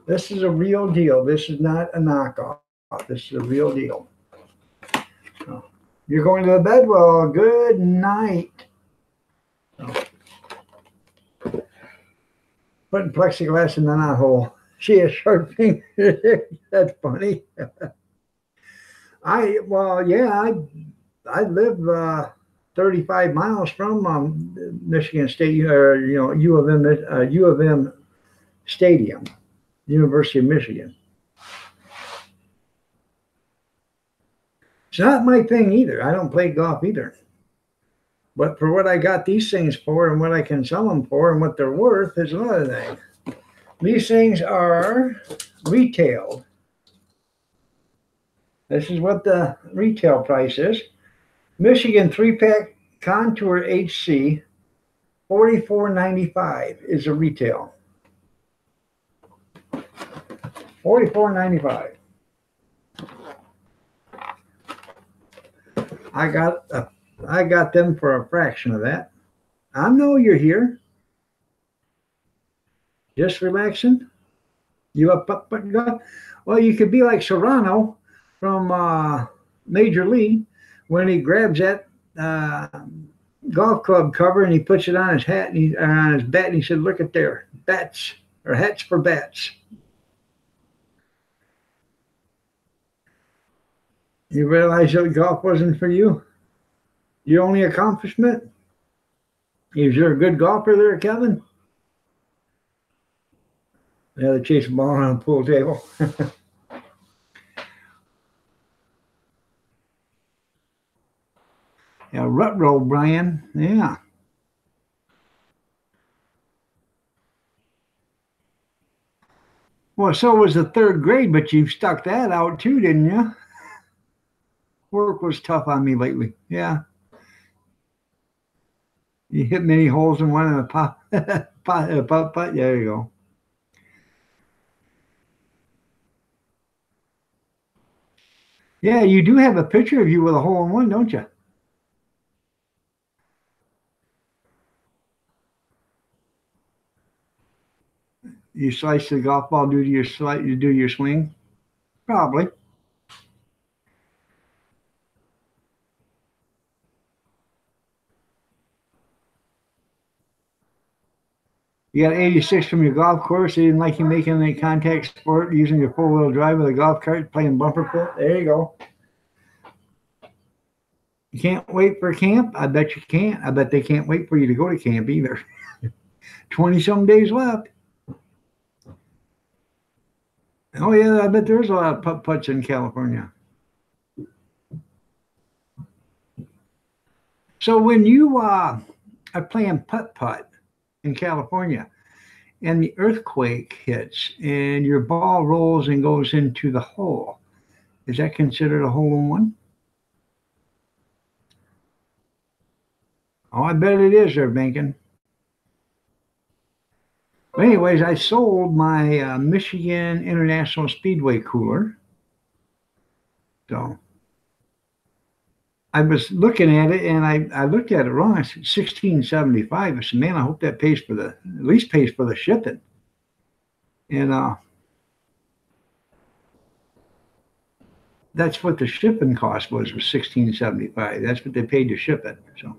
This is a real deal. This is not a knockoff. This is a real deal. So, You're going to the bed? Well, good night. Putting plexiglass in the knothole. She has sharp fingers. That's funny. I live 35 miles from Michigan State, or U of M Stadium, University of Michigan. It's not my thing either. I don't play golf either. But for what I got these things for and what I can sell them for and what they're worth is another thing. These things are retailed. This is what the retail price is. Michigan 3-pack Contour HC, $44.95 is a retail. $44.95. I got them for a fraction of that. I know you're here. Just relaxing. You up? Well, you could be like Serrano from Major League when he grabs that golf club cover and he puts it on his hat and on his bat and he said, "Look at there, bats or hats for bats." You realize that golf wasn't for you? Your only accomplishment? Is you a good golfer there, Kevin? Yeah, they chase a ball around a pool table. Yeah, rut roll, Brian. Yeah. Well, so was the third grade, but you stuck that out too, didn't you? Work was tough on me lately. Yeah. You hit many holes in one in the putt. There you go. Yeah, you do have a picture of you with a hole in one, don't you? You slice the golf ball due to your swing? Probably. You got 86 from your golf course. They didn't like you making any contact sport using your four-wheel drive with a golf cart, playing bumper putt. There you go. You can't wait for camp? I bet you can't. I bet they can't wait for you to go to camp either. 20-some days left. Oh, yeah, I bet there's a lot of putt-putts in California. So when you are playing putt-putt in California and the earthquake hits and your ball rolls and goes into the hole, is that considered a hole-in-one? Oh, I bet it is there, Bankin. But anyways, I sold my Michigan International Speedway cooler. So I was looking at it and I looked at it wrong. I said $16.75. I said, man, I hope that pays for at least pays for the shipping. And that's what the shipping cost was $16.75. That's what they paid to ship it. So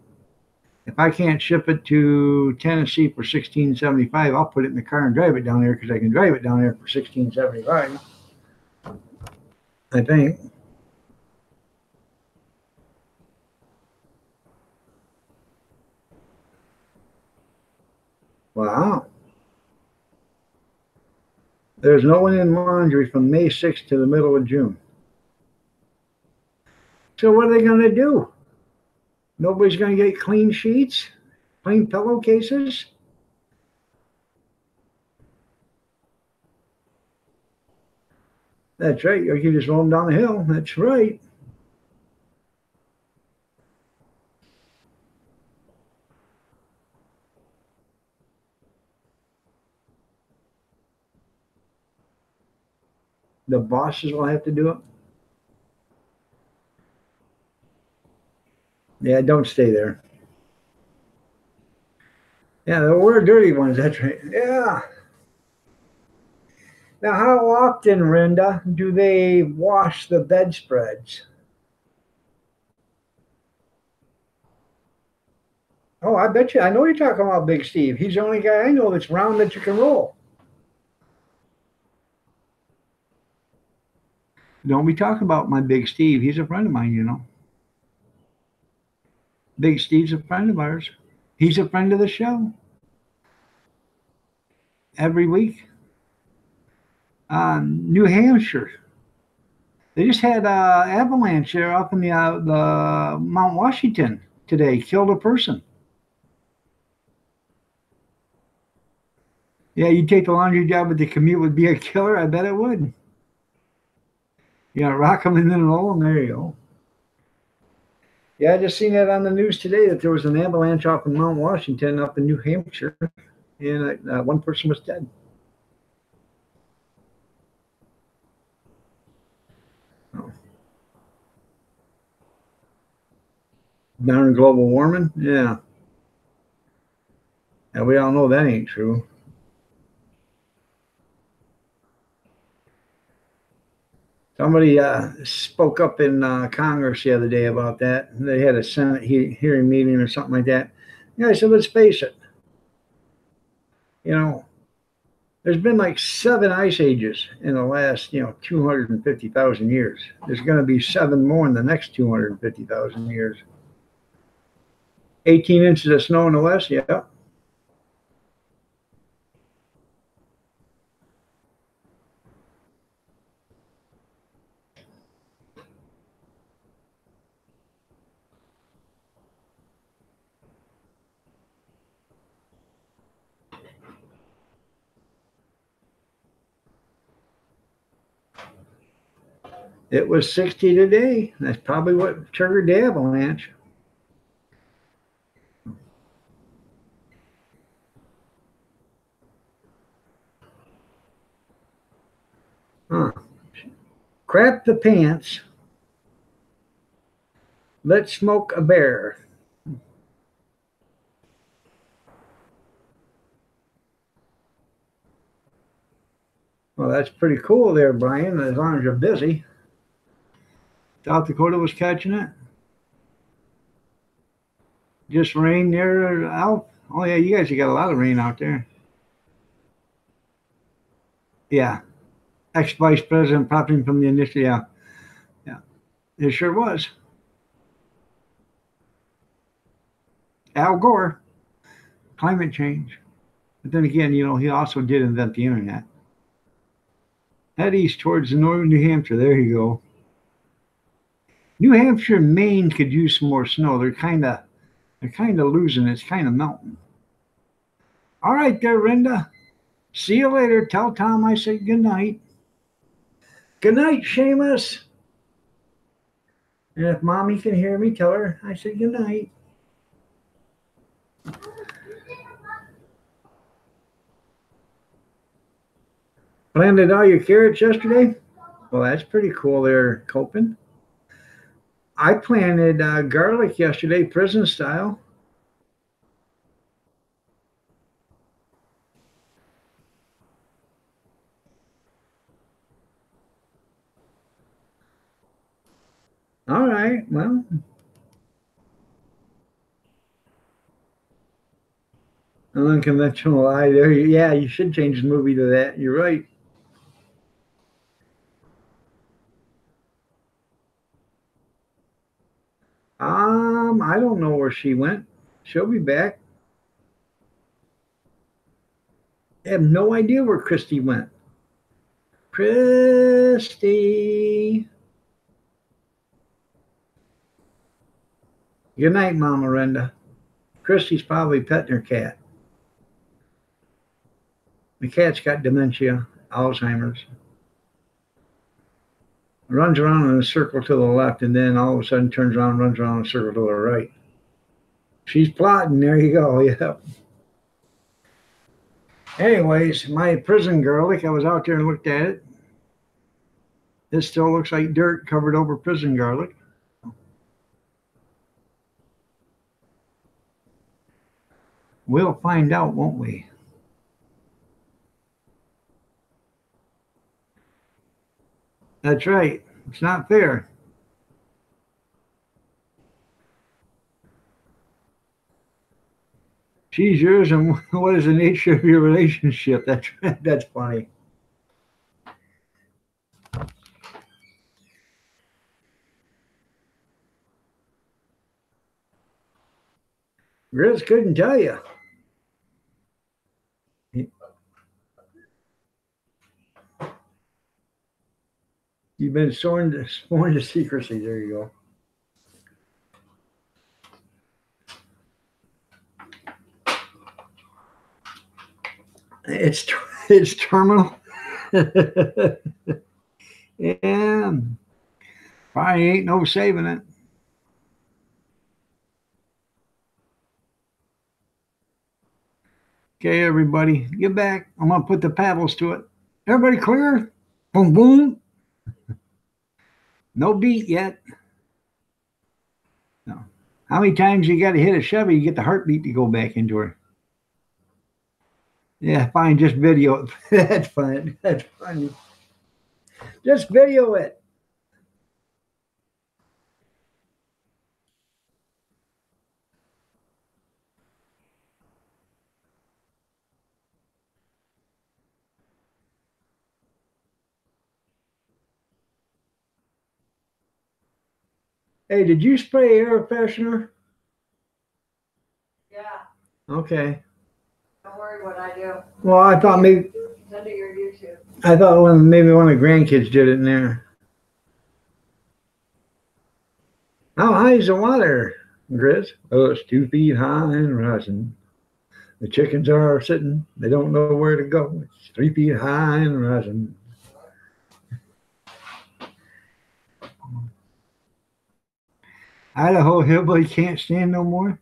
if I can't ship it to Tennessee for $16.75, I'll put it in the car and drive it down there because I can drive it down there for $16.75. I think. Wow. There's no one in laundry from May 6th to the middle of June. So what are they going to do? Nobody's going to get clean sheets, clean pillowcases? That's right. You can just roll them down the hill. That's right. The bosses will have to do it. Yeah, don't stay there. Yeah, we're dirty ones. That's right. Yeah. Now, how often, Renda, do they wash the bedspreads? Oh, I bet you. I know you're talking about Big Steve. He's the only guy I know that's round that you can roll. Don't be talking about my Big Steve. He's a friend of mine, you know. Big Steve's a friend of ours. He's a friend of the show every week. New Hampshire. They just had avalanche there up in the Mount Washington today. Killed a person. Yeah, you'd take the laundry job, but the commute would be a killer. I bet it would. You know, rock them and then roll them. There you go. Yeah, I just seen that on the news today that there was an avalanche off in Mount Washington up in New Hampshire, and one person was dead. Oh. Down in global warming? Yeah. And we all know that ain't true. Somebody spoke up in Congress the other day about that. They had a Senate hearing meeting or something like that. Yeah, I said, let's face it. You know, there's been like 7 ice ages in the last, 250,000 years. There's going to be 7 more in the next 250,000 years. 18 inches of snow in the west, yeah. It was 60 today. That's probably what triggered the avalanche. Huh. Crap the pants. Let's smoke a bear. Well, that's pretty cool there, Brian, as long as you're busy. South Dakota was catching it. Just rain there out. Oh, yeah, you guys got a lot of rain out there. Yeah. Ex-vice president popping from the initiative. Yeah. Yeah. It sure was. Al Gore, climate change. But then again, he also did invent the internet. Head east towards the northern New Hampshire. There you go. New Hampshire and Maine could use some more snow. They're kind of losing. It's kind of melting. All right there, Rinda. See you later. Tell Tom I said good night. Good night, Seamus. And if Mommy can hear me, tell her I said good night. Planted all your carrots yesterday? Well, that's pretty cool there, Copen. I planted garlic yesterday, prison style. All right, well. An unconventional eye there. Yeah, you should change the movie to that. You're right. I don't know where she went. She'll be back. I have no idea where Christy went. Christy. Good night, Mama Renda. Christy's probably petting her cat. The cat's got dementia, Alzheimer's. Runs around in a circle to the left and then all of a sudden turns around and runs around in a circle to the right. She's plotting. There you go. Yep. Anyways, my prison garlic, I was out there and looked at it. This still looks like dirt covered over prison garlic. We'll find out, won't we? That's right. It's not fair. She's yours, and what is the nature of your relationship? That's funny. Grizz couldn't tell you. You've been sworn to secrecy. There you go. It's terminal. Yeah, probably ain't no saving it. Okay, everybody, get back. I'm gonna put the paddles to it. Everybody clear? Boom, boom. No beat yet. No. How many times you got to hit a Chevy, you get the heartbeat to go back into her? Yeah, fine. Just video it. That's fine. That's funny. Just video it. Hey, did you spray air freshener? Yeah, Okay. don't worry what I do. Well, I thought maybe It's under your YouTube. maybe one of the grandkids did it in there. How high is the water, Grizz? Oh, it's 2 feet high and rising. The chickens are sitting. They don't know where to go. It's 3 feet high and rising. Idaho hillbilly can't stand no more.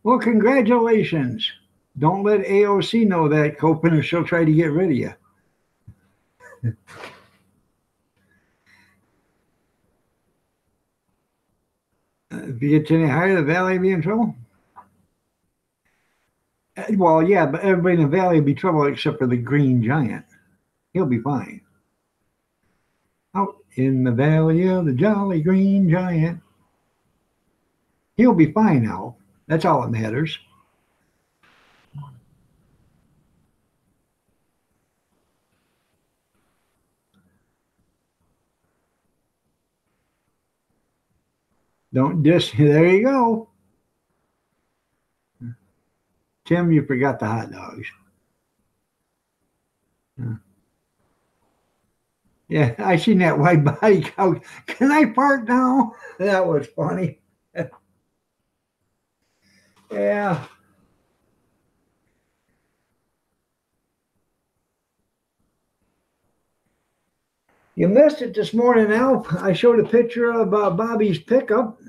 Well, congratulations. Don't let AOC know that, Copen, or she'll try to get rid of you. If you get any higher, the valley will be in trouble. Well, yeah, but everybody in the valley will be in trouble except for the green giant. He'll be fine. Out in the valley of the jolly green giant. He'll be fine now. That's all that matters. Don't just, there you go. Tim, you forgot the hot dogs. Yeah, I seen that white body cow. Can I park now? That was funny. Yeah. You missed it this morning, Al. I showed a picture of Bobby's pickup.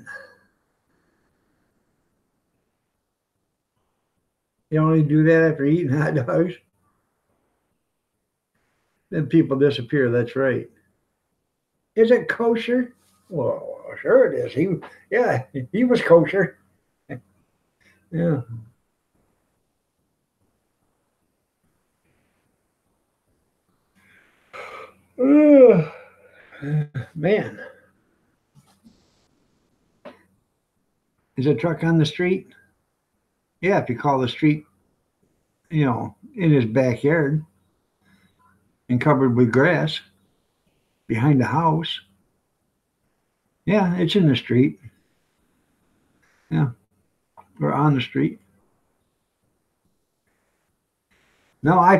You only do that after eating hot dogs. Then people disappear. That's right. Is it kosher? Well, sure it is. He was kosher. Yeah. Man. Is a truck on the street? Yeah, if you call the street, in his backyard and covered with grass behind the house. Yeah, it's in the street. Yeah, or on the street. No, I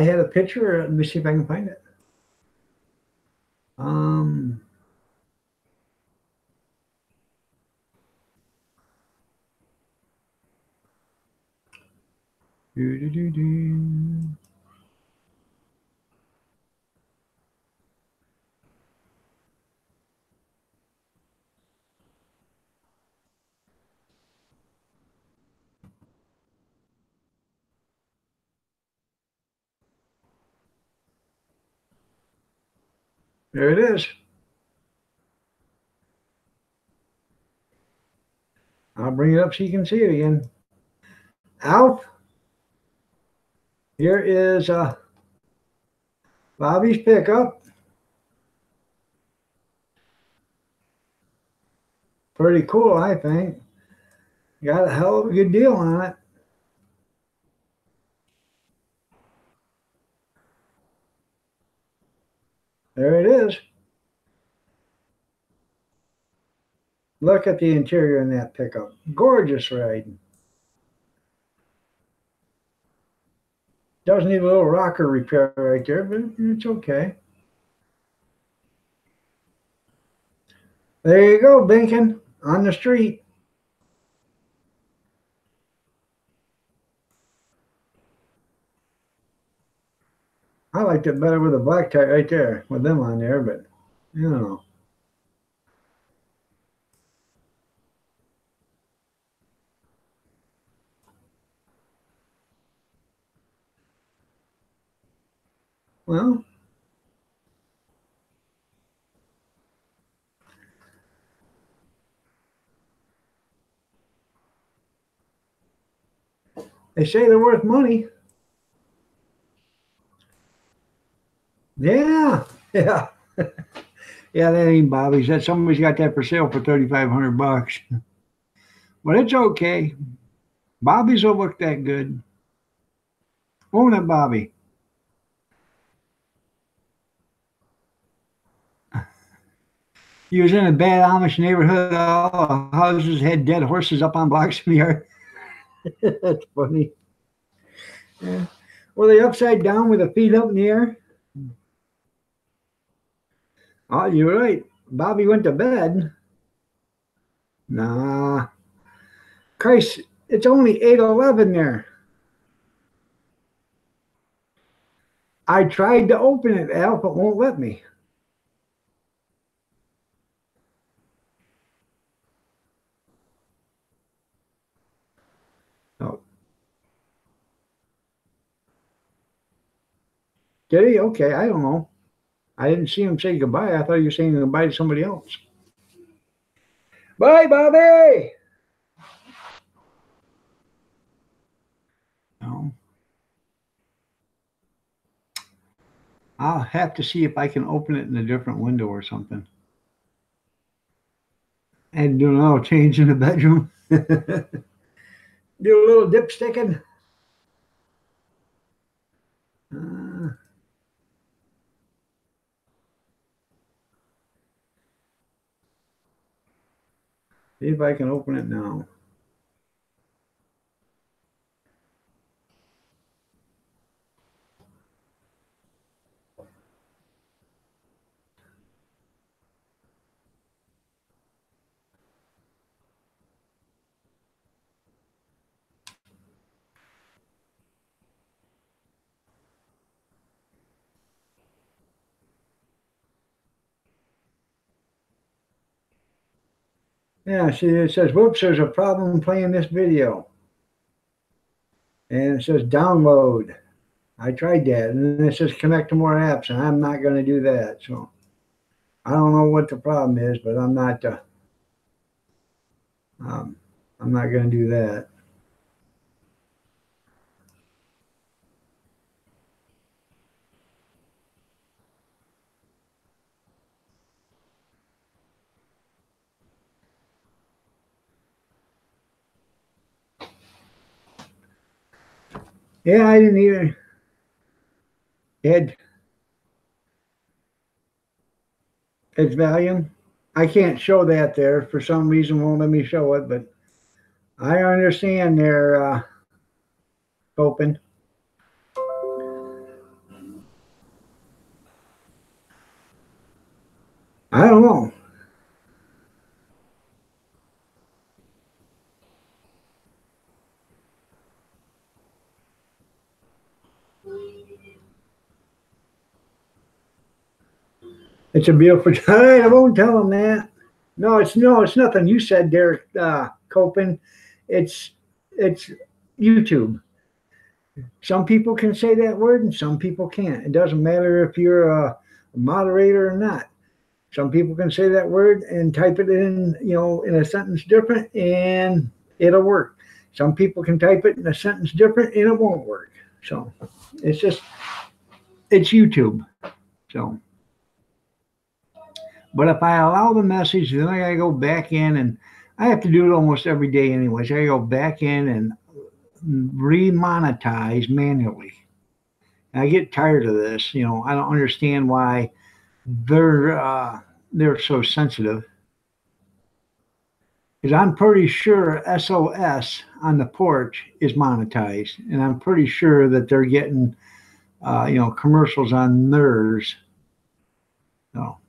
had a picture. Let me see if I can find it. There it is. I'll bring it up so you can see it again. Alf, here is Bobby's pickup. Pretty cool, I think. Got a hell of a good deal on it. There it is. Look at the interior in that pickup. Gorgeous ride. Does need a little rocker repair right there, but it's okay. There you go, Binkin, on the street. I liked it better with a black tie right there, with them on there, but you know. Well, they say they're worth money. Yeah, yeah. Yeah, that ain't Bobby's. That somebody's got that for sale for $3,500. But it's okay. Bobby's will look that good. Won't it, Bobby? He was in a bad Amish neighborhood. All the houses had dead horses up on blocks in the yard. That's funny. Yeah. Were they upside down with their feet up in the air? Oh, you're right. Bobby went to bed. Nah. Christ, it's only 8:11 there. I tried to open it, Al, but won't let me. Oh. Did he? Okay, I don't know. I didn't see him say goodbye. I thought you were saying goodbye to somebody else. Bye, Bobby! No. I'll have to see if I can open it in a different window or something. And do a little change in the bedroom. Do a little dipsticking. See if I can open it now. Yeah, see, it says, whoops, there's a problem playing this video. And it says download. I tried that. And then it says connect to more apps, and I'm not going to do that. So I don't know what the problem is, but I'm not going to do that. Yeah, I didn't either. It's volume. I can't show that there. For some reason, won't let me show it, but I understand they're open. I don't know. It's a beautiful. I won't tell them that. No, it's nothing. You said Derek Copen. It's YouTube. Some people can say that word and some people can't. It doesn't matter if you're a moderator or not. Some people can say that word and type it in, in a sentence different, and it'll work. Some people can type it in a sentence different and it won't work. So it's YouTube. So. But if I allow the message, then I got to go back in, and I have to do it almost every day anyways. I got to go back in and remonetize manually. And I get tired of this. I don't understand why they're so sensitive. Because I'm pretty sure SOS on the porch is monetized, and I'm pretty sure that they're getting commercials on theirs. So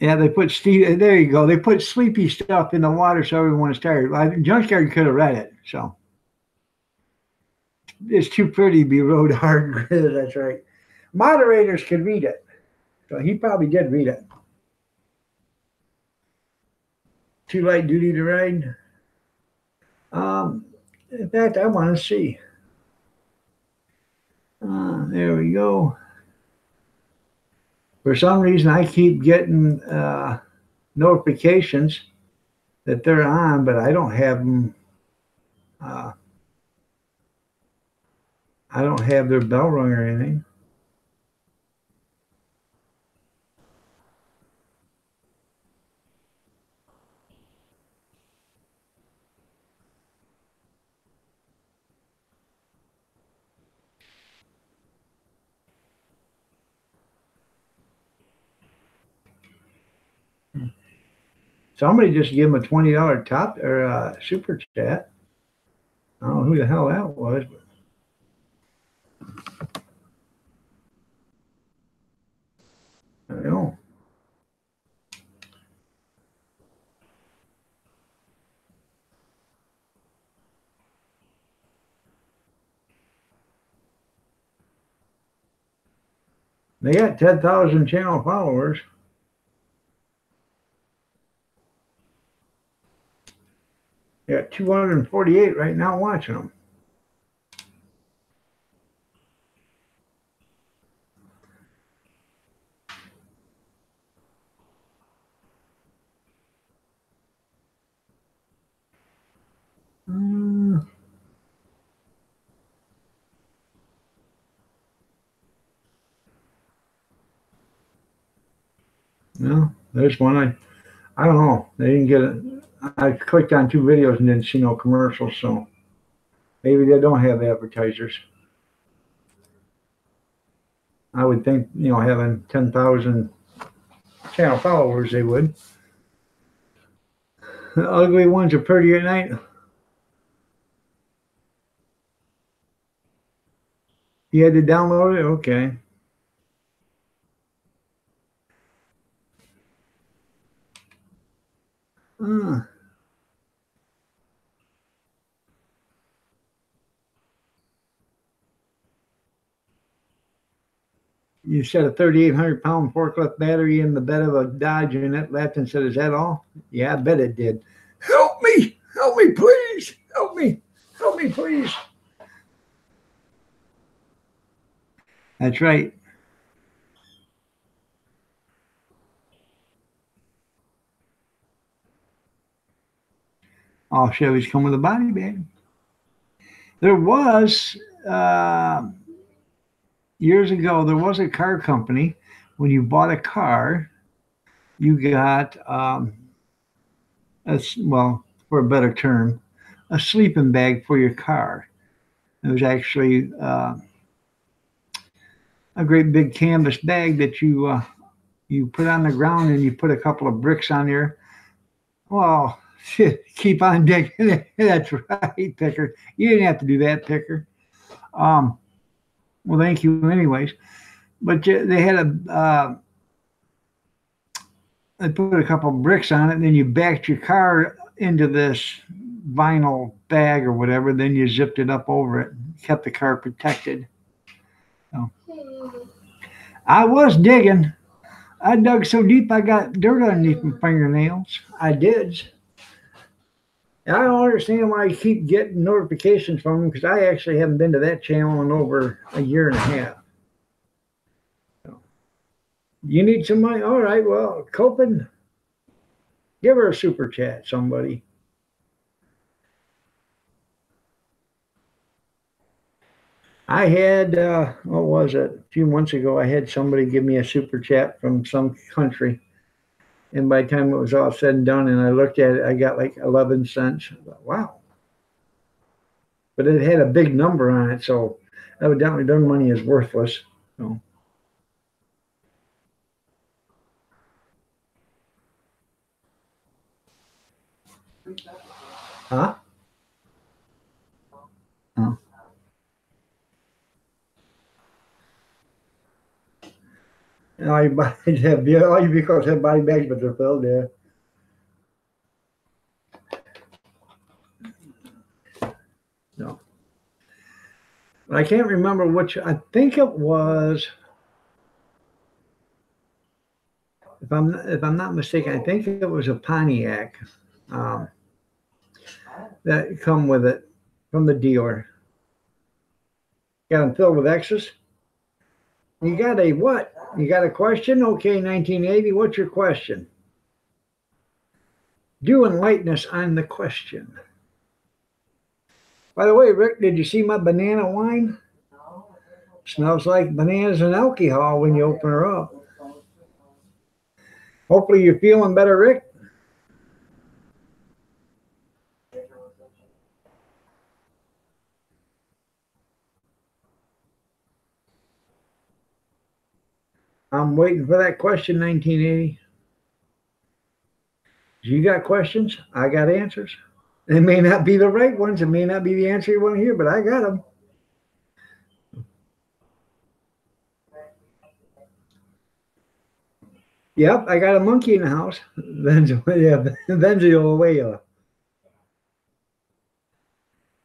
yeah, they put Steve. There you go. They put sleepy stuff in the water so everyone is tired. Junkyard could have read it. So it's too pretty to be rode hard. That's right. Moderators could read it. So he probably did read it. Too light duty to ride. In fact, I want to see. There we go. For some reason, I keep getting notifications that they're on, but I don't have them. I don't have their bell rung or anything. Somebody just gave him a $20 top or super chat. I don't know who the hell that was. But I don't know. They got 10,000 channel followers. They got 248 right now watching them. No, there's one. I don't know. They didn't get it. I clicked on 2 videos and didn't see no commercials, so maybe they don't have advertisers. I would think, having 10,000 channel followers, they would. The ugly ones are pretty at night. You had to download it? Okay. You set a 3,800-pound forklift battery in the bed of a Dodge and it left and said, "Is that all?" Yeah, I bet it did. Help me, please. Help me, please. That's right. All Chevys come with a body bag. There was, years ago, there was a car company. When you bought a car, you got, for a better term, a sleeping bag for your car. It was actually a great big canvas bag that you put on the ground and you put a couple of bricks on there. Well, keep on digging. That's right, Picker. You didn't have to do that, Picker. Well, thank you anyways. But they had they put a couple of bricks on it, and then you backed your car into this vinyl bag or whatever. Then you zipped it up over it, kept the car protected. So, I was digging. I dug so deep I got dirt underneath my fingernails. I did. And I don't understand why I keep getting notifications from them, because I actually haven't been to that channel in over a year and a half. So, you need some money? All right, well, Copen, give her a super chat, somebody. I had, what was it? A few months ago, I had somebody give me a super chat from some country. And by the time it was all said and done, and I looked at it, I got like 11 cents. I thought, wow. But it had a big number on it, so evidently their money is worthless. So, huh? Huh. All your bodies have all your vehicles have body bags, but they're filled. Yeah. No. I can't remember which. I think it was. If I'm not mistaken, I think it was a Pontiac um, that come with it from the dealer. Got them filled with X's. You got a what? You got a question? Okay, 1980. What's your question? Do enlighten us on the question. By the way, Rick, did you see my banana wine? Smells like bananas and alcohol when you open her up. Hopefully you're feeling better, Rick. I'm waiting for that question, 1980. You got questions? I got answers. They may not be the right ones. It may not be the answer you want to hear, but I got them. Yep, I got a monkey in the house. Venezuela.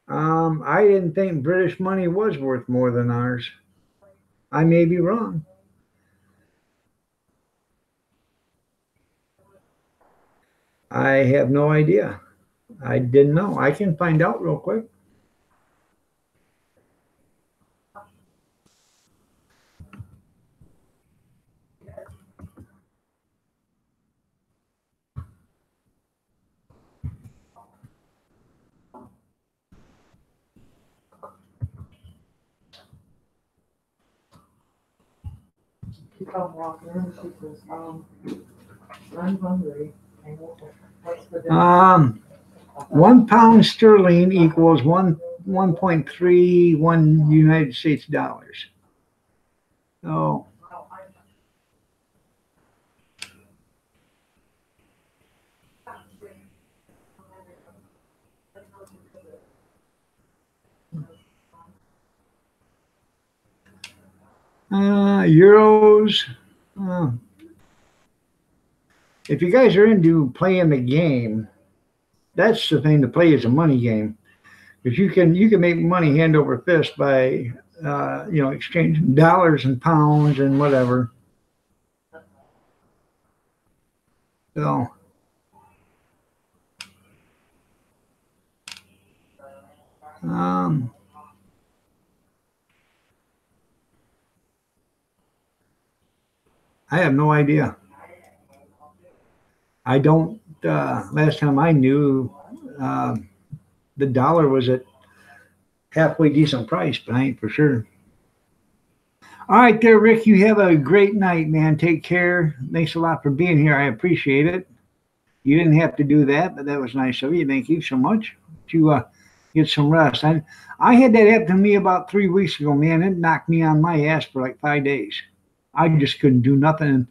I didn't think British money was worth more than ours. I may be wrong. I have no idea. I didn't know. I can find out real quick. She comes walking in, she says, I'm hungry. And what's the difference? 1 pound sterling equals 1.31 United States dollars. So euros. If you guys are into playing the game, that's the thing to play is a money game, because you can make money hand over fist by exchanging dollars and pounds and whatever. So I have no idea. I don't. Last time I knew, the dollar was at halfway decent price, but I ain't for sure. All right, there, Rick. You have a great night, man. Take care. Thanks a lot for being here. I appreciate it. You didn't have to do that, but that was nice of you. Thank you so much. To get some rest. I had that happen to me about 3 weeks ago, man. It knocked me on my ass for like 5 days. I just couldn't do nothing. And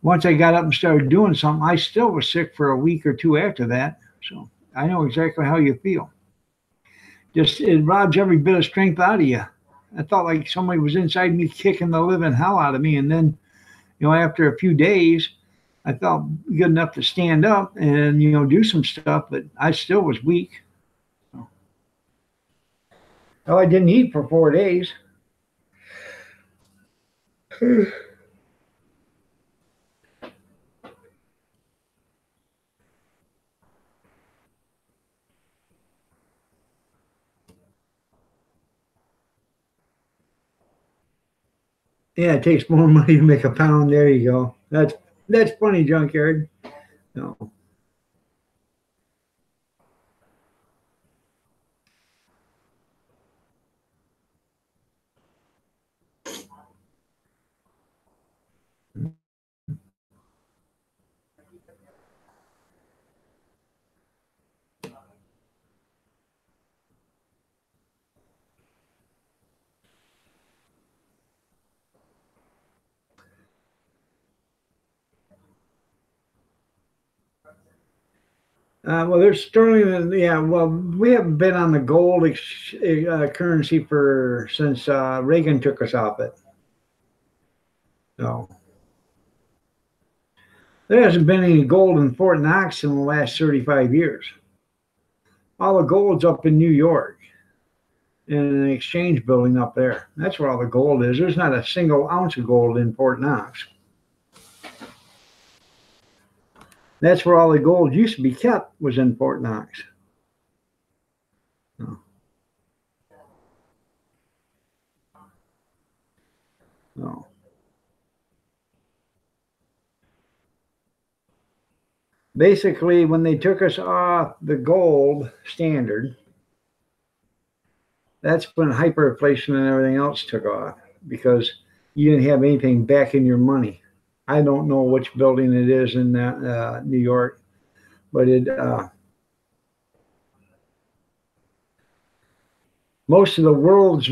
once I got up and started doing something, I still was sick for a week or two after that. So I know exactly how you feel. Just it robs every bit of strength out of you. I felt like somebody was inside me kicking the living hell out of me. And then, after a few days, I felt good enough to stand up and, do some stuff, but I still was weak. So. Oh, I didn't eat for 4 days. Yeah, it takes more money to make a pound. There you go. That's funny, Junkyard. No. Well, there's sterling. Yeah. Well, we haven't been on the gold currency since Reagan took us off it. So there hasn't been any gold in Fort Knox in the last 35 years. All the gold's up in New York in an exchange building up there. That's where all the gold is. There's not a single ounce of gold in Fort Knox. That's where all the gold used to be kept, was in Fort Knox. No. No. Basically, when they took us off the gold standard, that's when hyperinflation and everything else took off, because you didn't have anything back in your money. I don't know which building it is in New York, but most of the world's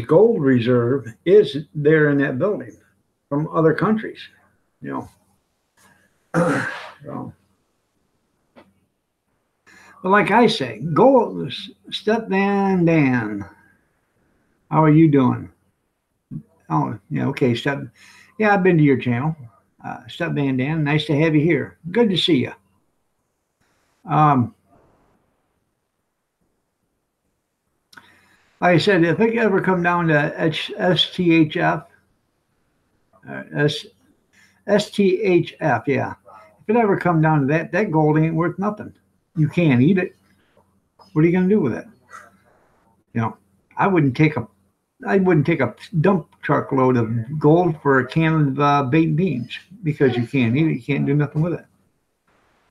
gold reserve is there in that building from other countries, you know. So, but like I say, gold. Stepvan Dan, how are you doing? Oh, yeah, okay, yeah, I've been to your channel. Stepvan Dan, nice to have you here. Good to see you. Like I said, if it ever come down to STHF, STHF, yeah. If it ever come down to that, that gold ain't worth nothing. You can't eat it. What are you going to do with it? You know, I wouldn't take a dump truck load of gold for a can of baked beans, because you can't eat it. You can't do nothing with it.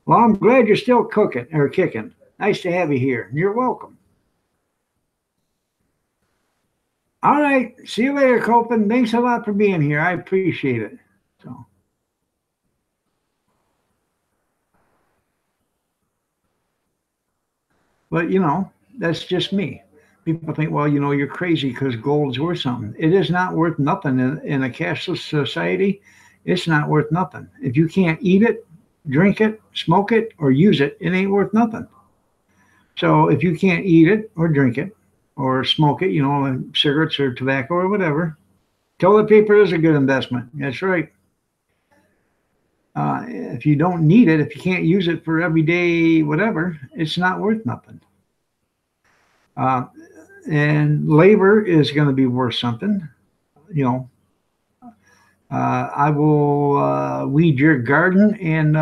Well, I'm glad you're still cooking or kicking. Nice to have you here. You're welcome. All right. See you later, Copen. Thanks a lot for being here. I appreciate it. So. But, you know, that's just me. People think, well, you know, you're crazy because gold's worth something. It is not worth nothing in a cashless society. It's not worth nothing. If you can't eat it, drink it, smoke it, or use it, it ain't worth nothing. So if you can't eat it or drink it or smoke it, you know, cigarettes or tobacco or whatever, toilet paper is a good investment. That's right. If you don't need it, if you can't use it for everyday whatever, it's not worth nothing. And labor is going to be worth something. You know, I will weed your garden and,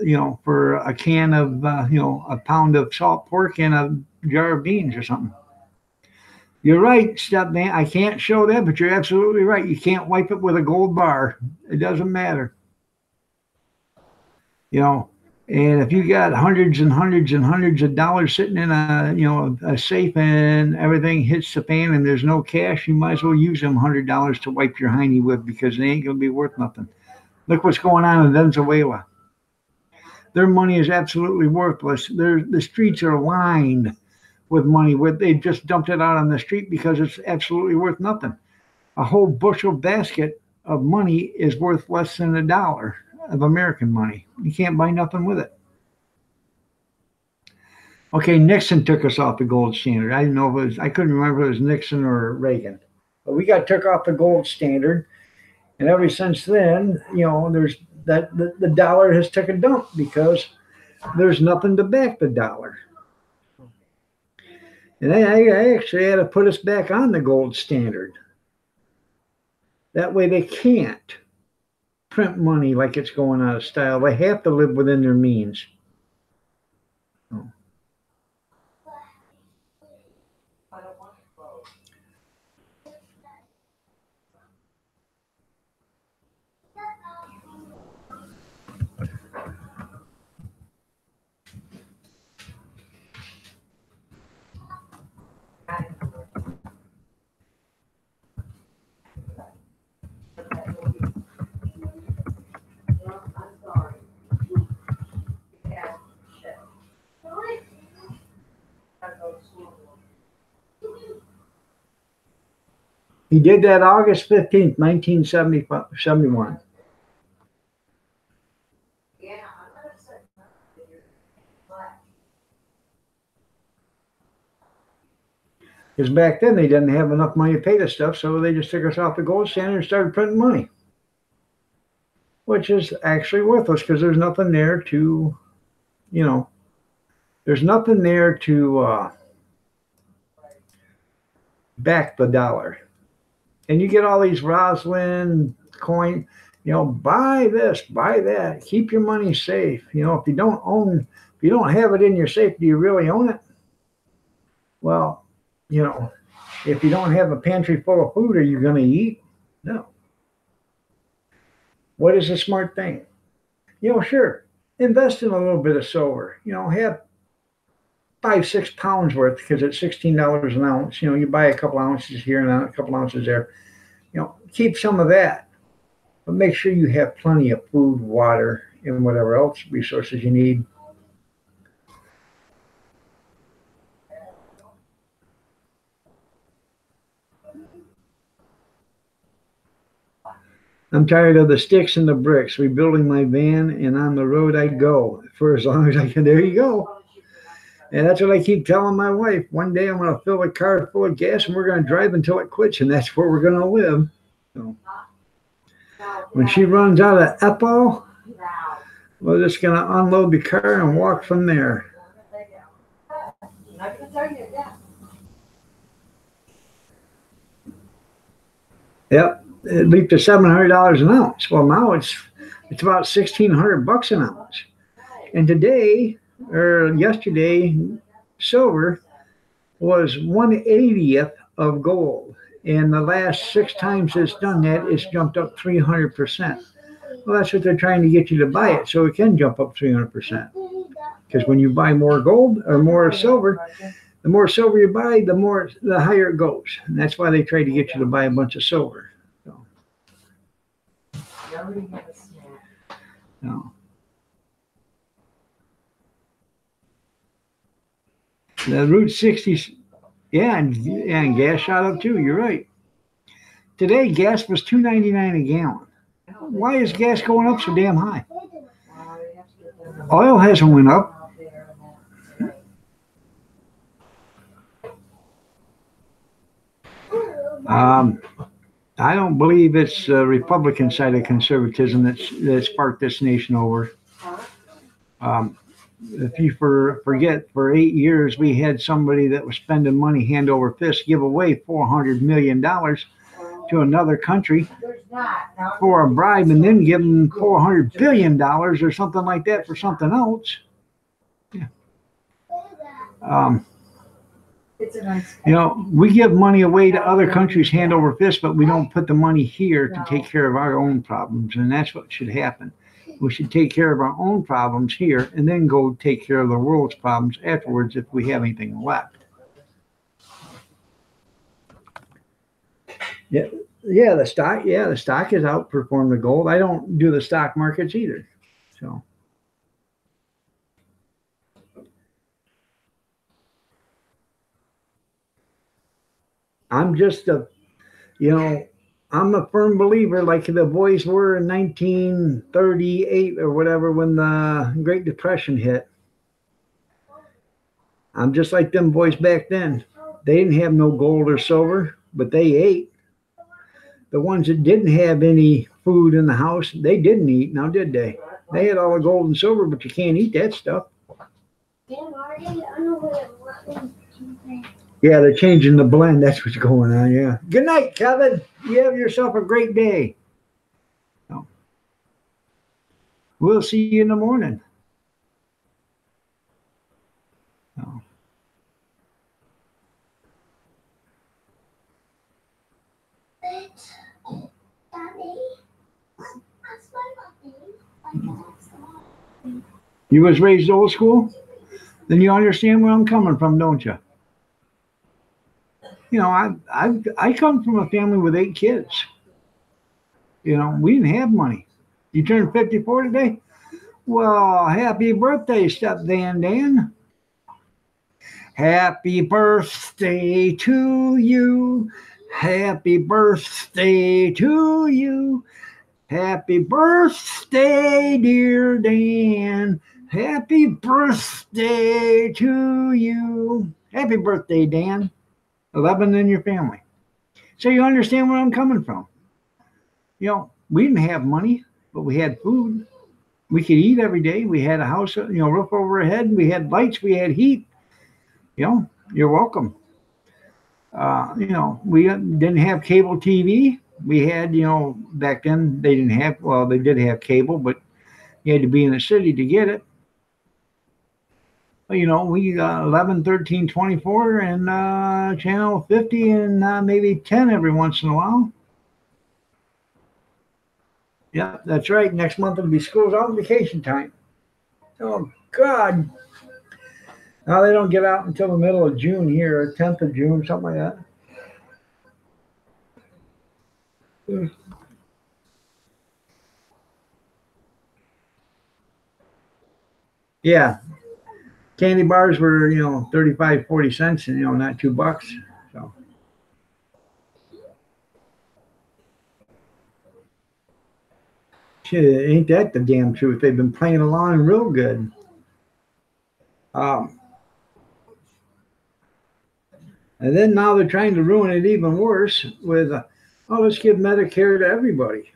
you know, for a can of, you know, a pound of salt pork and a jar of beans or something. You're right, Stepman. I can't show that, but you're absolutely right. You can't wipe it with a gold bar. It doesn't matter. You know, and if you got hundreds and hundreds and hundreds of dollars sitting in a, you know, a safe and everything hits the fan and there's no cash, you might as well use them $100 to wipe your hiney with, because they ain't going to be worth nothing. Look what's going on in Venezuela. Their money is absolutely worthless. The streets are lined with money. They just dumped it out on the street because it's absolutely worth nothing. A whole bushel basket of money is worth less than $1 of American money. You can't buy nothing with it. Okay, Nixon took us off the gold standard. I didn't know if it was, I couldn't remember if it was Nixon or Reagan. But we got took off the gold standard. And ever since then, you know, there's the dollar has took a dump because there's nothing to back the dollar. And I actually had to put us back on the gold standard. That way they can't print money like it's going out of style. They have to live within their means. Oh. He did that August 15th, 1971. Because back then they didn't have enough money to pay this stuff, so they just took us off the gold standard and started printing money, which is actually worthless because there's nothing there to, you know, there's nothing there to back the dollar. And you get all these Roslyn coin, you know, buy this, buy that, keep your money safe. You know, if you don't have it in your safe, do you really own it? Well, you know, if you don't have a pantry full of food, are you going to eat? No. What is a smart thing? You know, sure, invest in a little bit of silver. You know, have 5-6 pounds worth because it's $16 an ounce. You know, you buy a couple ounces here and a couple ounces there. You know, keep some of that, but make sure you have plenty of food, water, and whatever else resources you need. I'm tired of the sticks and the bricks, rebuilding my van, and on the road I go for as long as I can. There you go. And that's what I keep telling my wife. One day I'm going to fill the car full of gas and we're going to drive until it quits, and that's where we're going to live. So when she runs out of EPO, we're just going to unload the car and walk from there. Yep. It leaped to $700 an ounce. Well, now it's about $1,600 an ounce. And today, or yesterday, silver was 1/80th of gold. And the last 6 times it's done that, it's jumped up 300%. Well, that's what they're trying to get you to buy it, so it can jump up 300%. Because when you buy more gold or more silver, the more silver you buy, the higher it goes. And that's why they try to get you to buy a bunch of silver. No. The Route 60, yeah, and gas shot up too. You're right. Today, gas was $2.99 a gallon. Why is gas going up so damn high? Oil hasn't went up. I don't believe it's the Republican side of conservatism that sparked this nation over. If you forget, for 8 years, we had somebody that was spending money hand over fist, give away $400 million to another country for a bribe, and then give them $400 billion or something like that for something else. Yeah. You know, we give money away to other countries hand over fist, but we don't put the money here to take care of our own problems, and that's what should happen. We should take care of our own problems here and then go take care of the world's problems afterwards if we have anything left. Yeah, the stock has outperformed the gold. I don't do the stock markets either. So I'm just I'm a firm believer, like the boys were in 1938 or whatever when the Great Depression hit. I'm just like them boys back then. They didn't have no gold or silver, but they ate. The ones that didn't have any food in the house, they didn't eat, now did they? They had all the gold and silver, but you can't eat that stuff. Yeah, they're changing the blend. That's what's going on, yeah. Good night, Kevin. You have yourself a great day. So, we'll see you in the morning. So. You was raised old school? Then you understand where I'm coming from, don't you? You know, I come from a family with 8 kids. You know, we didn't have money. You turned 54 today? Well, happy birthday, Step Dan. Happy birthday to you. Happy birthday to you. Happy birthday, dear Dan. Happy birthday to you. Happy birthday, Dan. 11 in your family. So you understand where I'm coming from. You know, we didn't have money, but we had food. We could eat every day. We had a house, you know, roof over our head. We had lights. We had heat. You know, you're welcome. You know, we didn't have cable TV. We had, you know, back then they didn't have, well, they did have cable, but you had to be in the city to get it. But, you know, we got 11, 13, 24 and channel 50 and maybe 10 every once in a while. Yeah, that's right. Next month it'll be school's out vacation time. Oh, God. Now they don't get out until the middle of June here, or 10th of June, something like that. Yeah. Candy bars were, you know, 35, 40 cents and, you know, not $2. So. Shit, ain't that the damn truth? They've been playing along real good. And then now they're trying to ruin it even worse with, oh, let's give Medicare to everybody.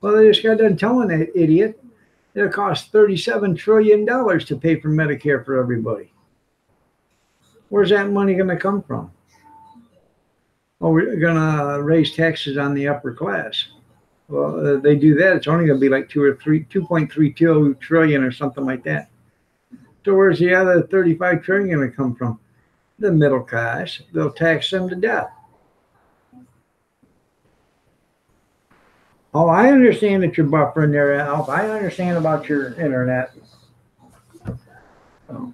Well, they just got done telling that idiot it'll cost $37 trillion to pay for Medicare for everybody. Where's that money going to come from? Oh, we're going to raise taxes on the upper class. Well, they do that, it's only going to be like 2.32 trillion or something like that. So where's the other 35 trillion going to come from? The middle class. They'll tax them to death. Oh, I understand that you're buffering there, Alf. I understand about your internet. Oh.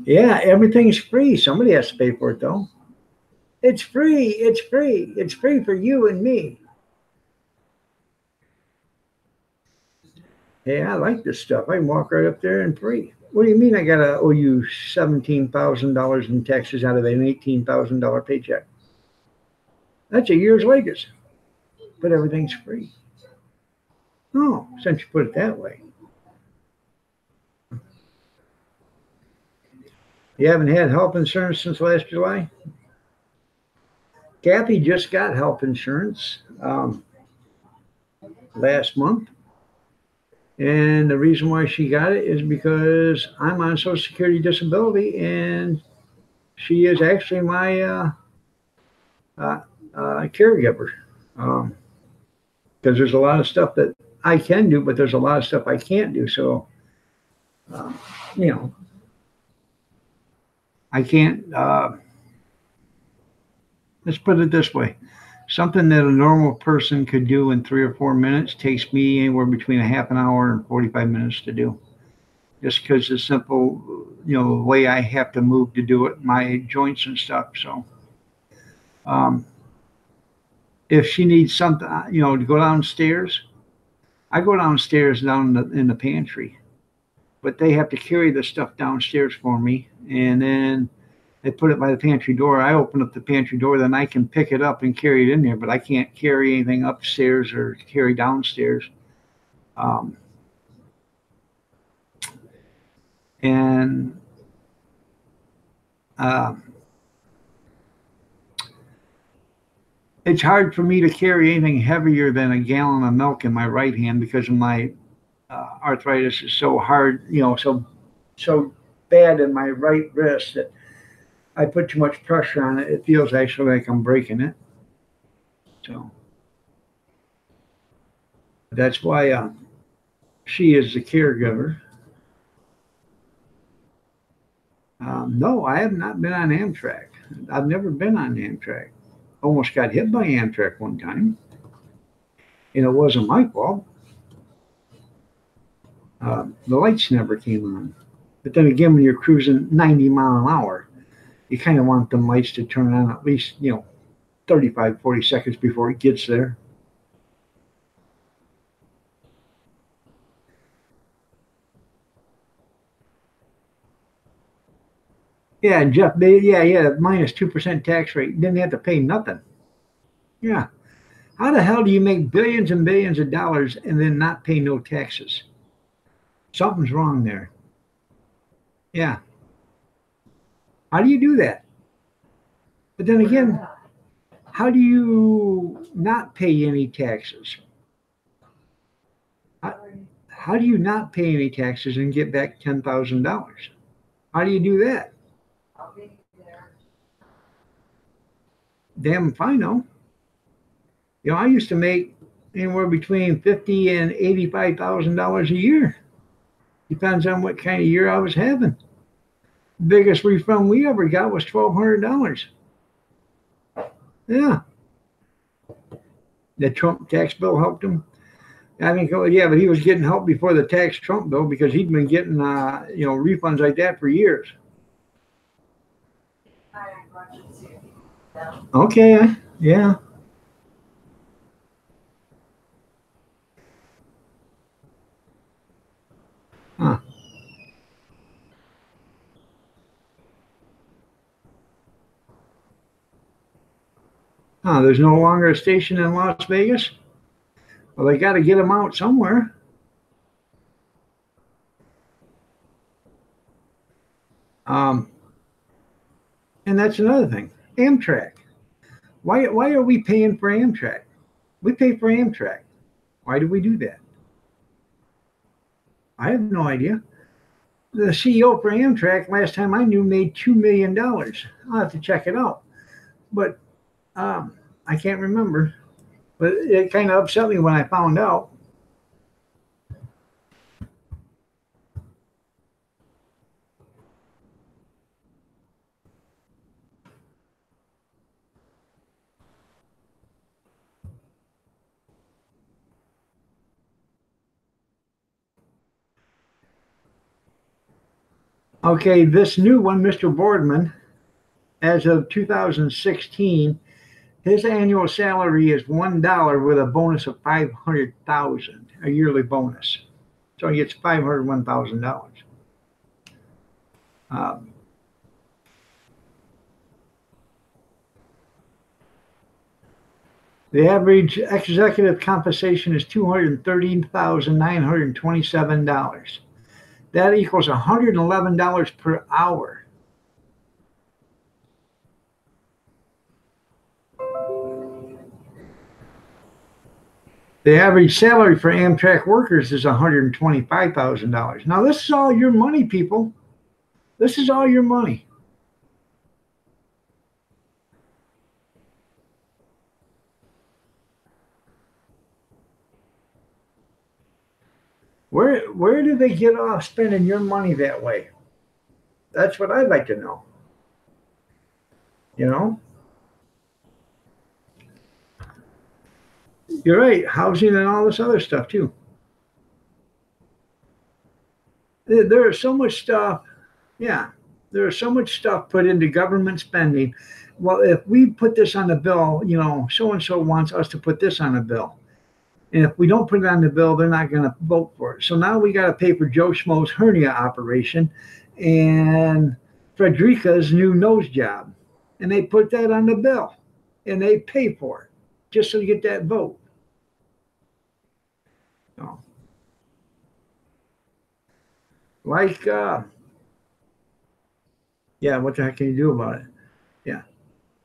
Yeah, everything's free. Somebody has to pay for it, though. It's free. It's free. It's free for you and me. Hey, I like this stuff. I can walk right up there and free. What do you mean I got to owe you $17,000 in taxes out of an $18,000 paycheck? That's a year's wages. But everything's free. Oh, since you put it that way. You haven't had health insurance since last July? Kathy just got health insurance last month. And the reason why she got it is because I'm on Social Security disability and she is actually my caregiver. Because there's a lot of stuff that I can do, but there's a lot of stuff I can't do. So, you know, I can't, let's put it this way. Something that a normal person could do in 3 or 4 minutes takes me anywhere between a half an hour and 45 minutes to do. Just because the simple, you know, the way I have to move to do it, my joints and stuff. So, if she needs something, you know, to go downstairs, I go downstairs down in the pantry, but they have to carry the stuff downstairs for me. And then they put it by the pantry door. I open up the pantry door, then I can pick it up and carry it in there, but I can't carry anything upstairs or carry downstairs. It's hard for me to carry anything heavier than a gallon of milk in my right hand because of my arthritis is so hard, you know, so bad in my right wrist that I put too much pressure on it. It feels actually like I'm breaking it. So that's why she is the caregiver. No, I have not been on Amtrak. I've never been on Amtrak. Almost got hit by Amtrak one time. And it wasn't my fault. The lights never came on. But then again, when you're cruising 90 miles an hour, you kind of want them lights to turn on at least, you know, 35, 40 seconds before it gets there. Yeah, Jeff, minus 2% tax rate. Didn't have to pay nothing. Yeah. How the hell do you make billions and billions of dollars and then not pay no taxes? Something's wrong there. Yeah. How do you do that? But then again, how do you not pay any taxes? How do you not pay any taxes and get back $10,000? How do you do that? I'll be there. Damn if I know. You know, I used to make anywhere between $50,000 and $85,000 a year. Depends on what kind of year I was having. Biggest refund we ever got was $1,200. Yeah. The Trump tax bill helped him. I think, oh yeah, but he was getting help before the tax Trump bill because he'd been getting, refunds like that for years. Okay, yeah. Huh. There's no longer a station in Las Vegas? Well, they got to get them out somewhere. And that's another thing. Amtrak. Why are we paying for Amtrak? We pay for Amtrak. Why do we do that? I have no idea. The CEO for Amtrak, last time I knew, made $2 million. I'll have to check it out. But I can't remember. But it kind of upset me when I found out. Okay, this new one, Mr. Boardman, as of 2016, his annual salary is $1 with a bonus of $500,000, a yearly bonus. So he gets $501,000. The average executive compensation is $230,927. That equals $111 per hour. The average salary for Amtrak workers is $125,000. Now, this is all your money, people. This is all your money. Where do they get off spending your money that way? That's what I'd like to know. You know? You're right, housing and all this other stuff too. There is so much stuff, yeah, there is so much stuff put into government spending. Well, if we put this on the bill, so-and-so wants us to put this on the bill. And if we don't put it on the bill, they're not going to vote for it. So now we got to pay for Joe Schmo's hernia operation and Frederica's new nose job. And they put that on the bill. And they pay for it just so you get that vote. So, like, yeah, what the heck can you do about it? Yeah.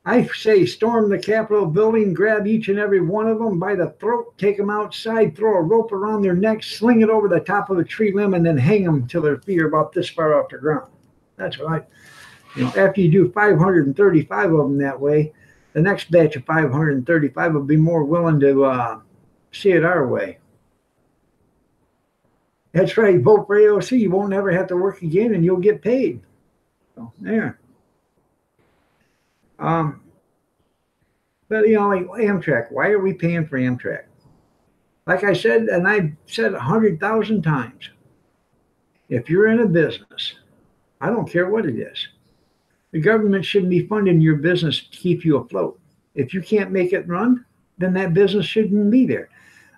I say storm the Capitol building, grab each and every one of them by the throat, take them outside, throw a rope around their neck, sling it over the top of a tree limb, and then hang them till their feet are about this far off the ground. That's what after you do 535 of them that way, the next batch of 535 will be more willing to see it our way. That's right, vote for AOC. You won't never have to work again and you'll get paid. So, there. But like Amtrak, why are we paying for Amtrak? Like I said, and I've said 100,000 times, if you're in a business, I don't care what it is, the government shouldn't be funding your business to keep you afloat. If you can't make it run, then that business shouldn't be there.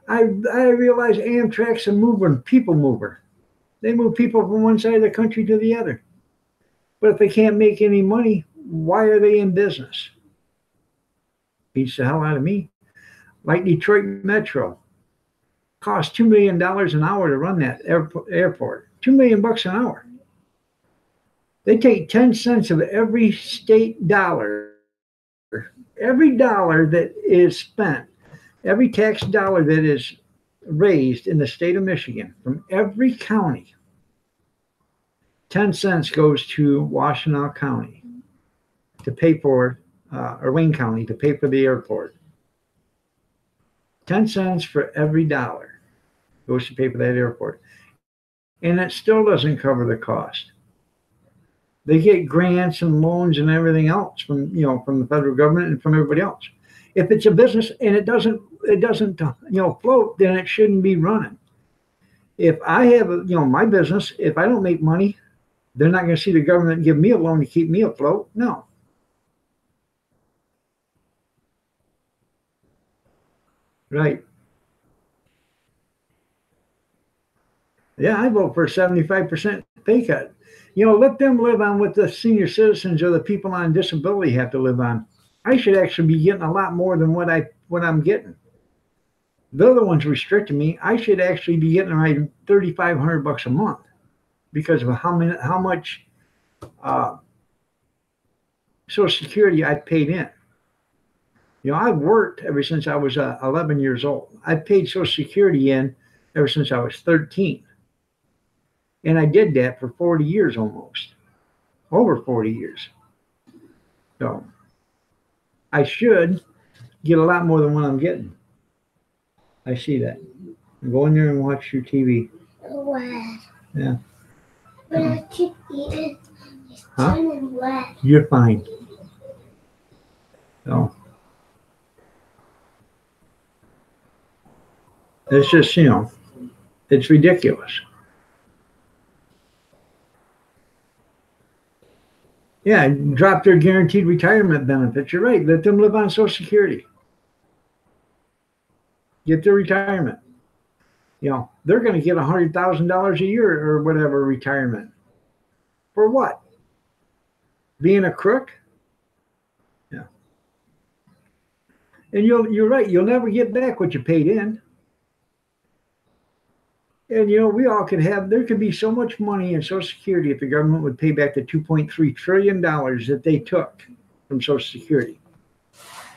I realize Amtrak's a people mover. They move people from one side of the country to the other. But if they can't make any money, why are they in business? Beats the hell out of me. Like Detroit Metro. Costs $2 million an hour to run that airport. $2 million an hour. They take 10 cents of every state dollar, every dollar that is spent, every tax dollar that is raised in the state of Michigan from every county. 10 cents goes to Washtenaw County to pay for, or Wayne County to pay for the airport. 10 cents for every dollar goes to pay for that airport. And it still doesn't cover the cost. They get grants and loans and everything else from, from the federal government and from everybody else. If it's a business and it doesn't, float, then it shouldn't be running. If I have, my business, if I don't make money, they're not going to see the government give me a loan to keep me afloat. No. Right. Yeah, I vote for a 75% pay cut. Let them live on what the senior citizens or the people on disability have to live on. I should actually be getting a lot more than what I'm getting. They're the ones restricting me. I should actually be getting around $3,500 a month because of how much Social Security I paid in. I've worked ever since I was 11 years old. I paid Social Security in ever since I was 13. And I did that for 40 years almost, over 40 years. So I should get a lot more than what I'm getting. I see that. Go in there and watch your TV. Wet. Yeah. But I keep eating. It's Huh? turning wet. You're fine. So it's just, it's ridiculous. Yeah, drop their guaranteed retirement benefits. You're right. Let them live on Social Security. Get their retirement. They're going to get $100,000 a year or whatever retirement. For what? Being a crook? Yeah. And you're right. You'll never get back what you paid in. And, we all there could be so much money in Social Security if the government would pay back the $2.3 trillion that they took from Social Security.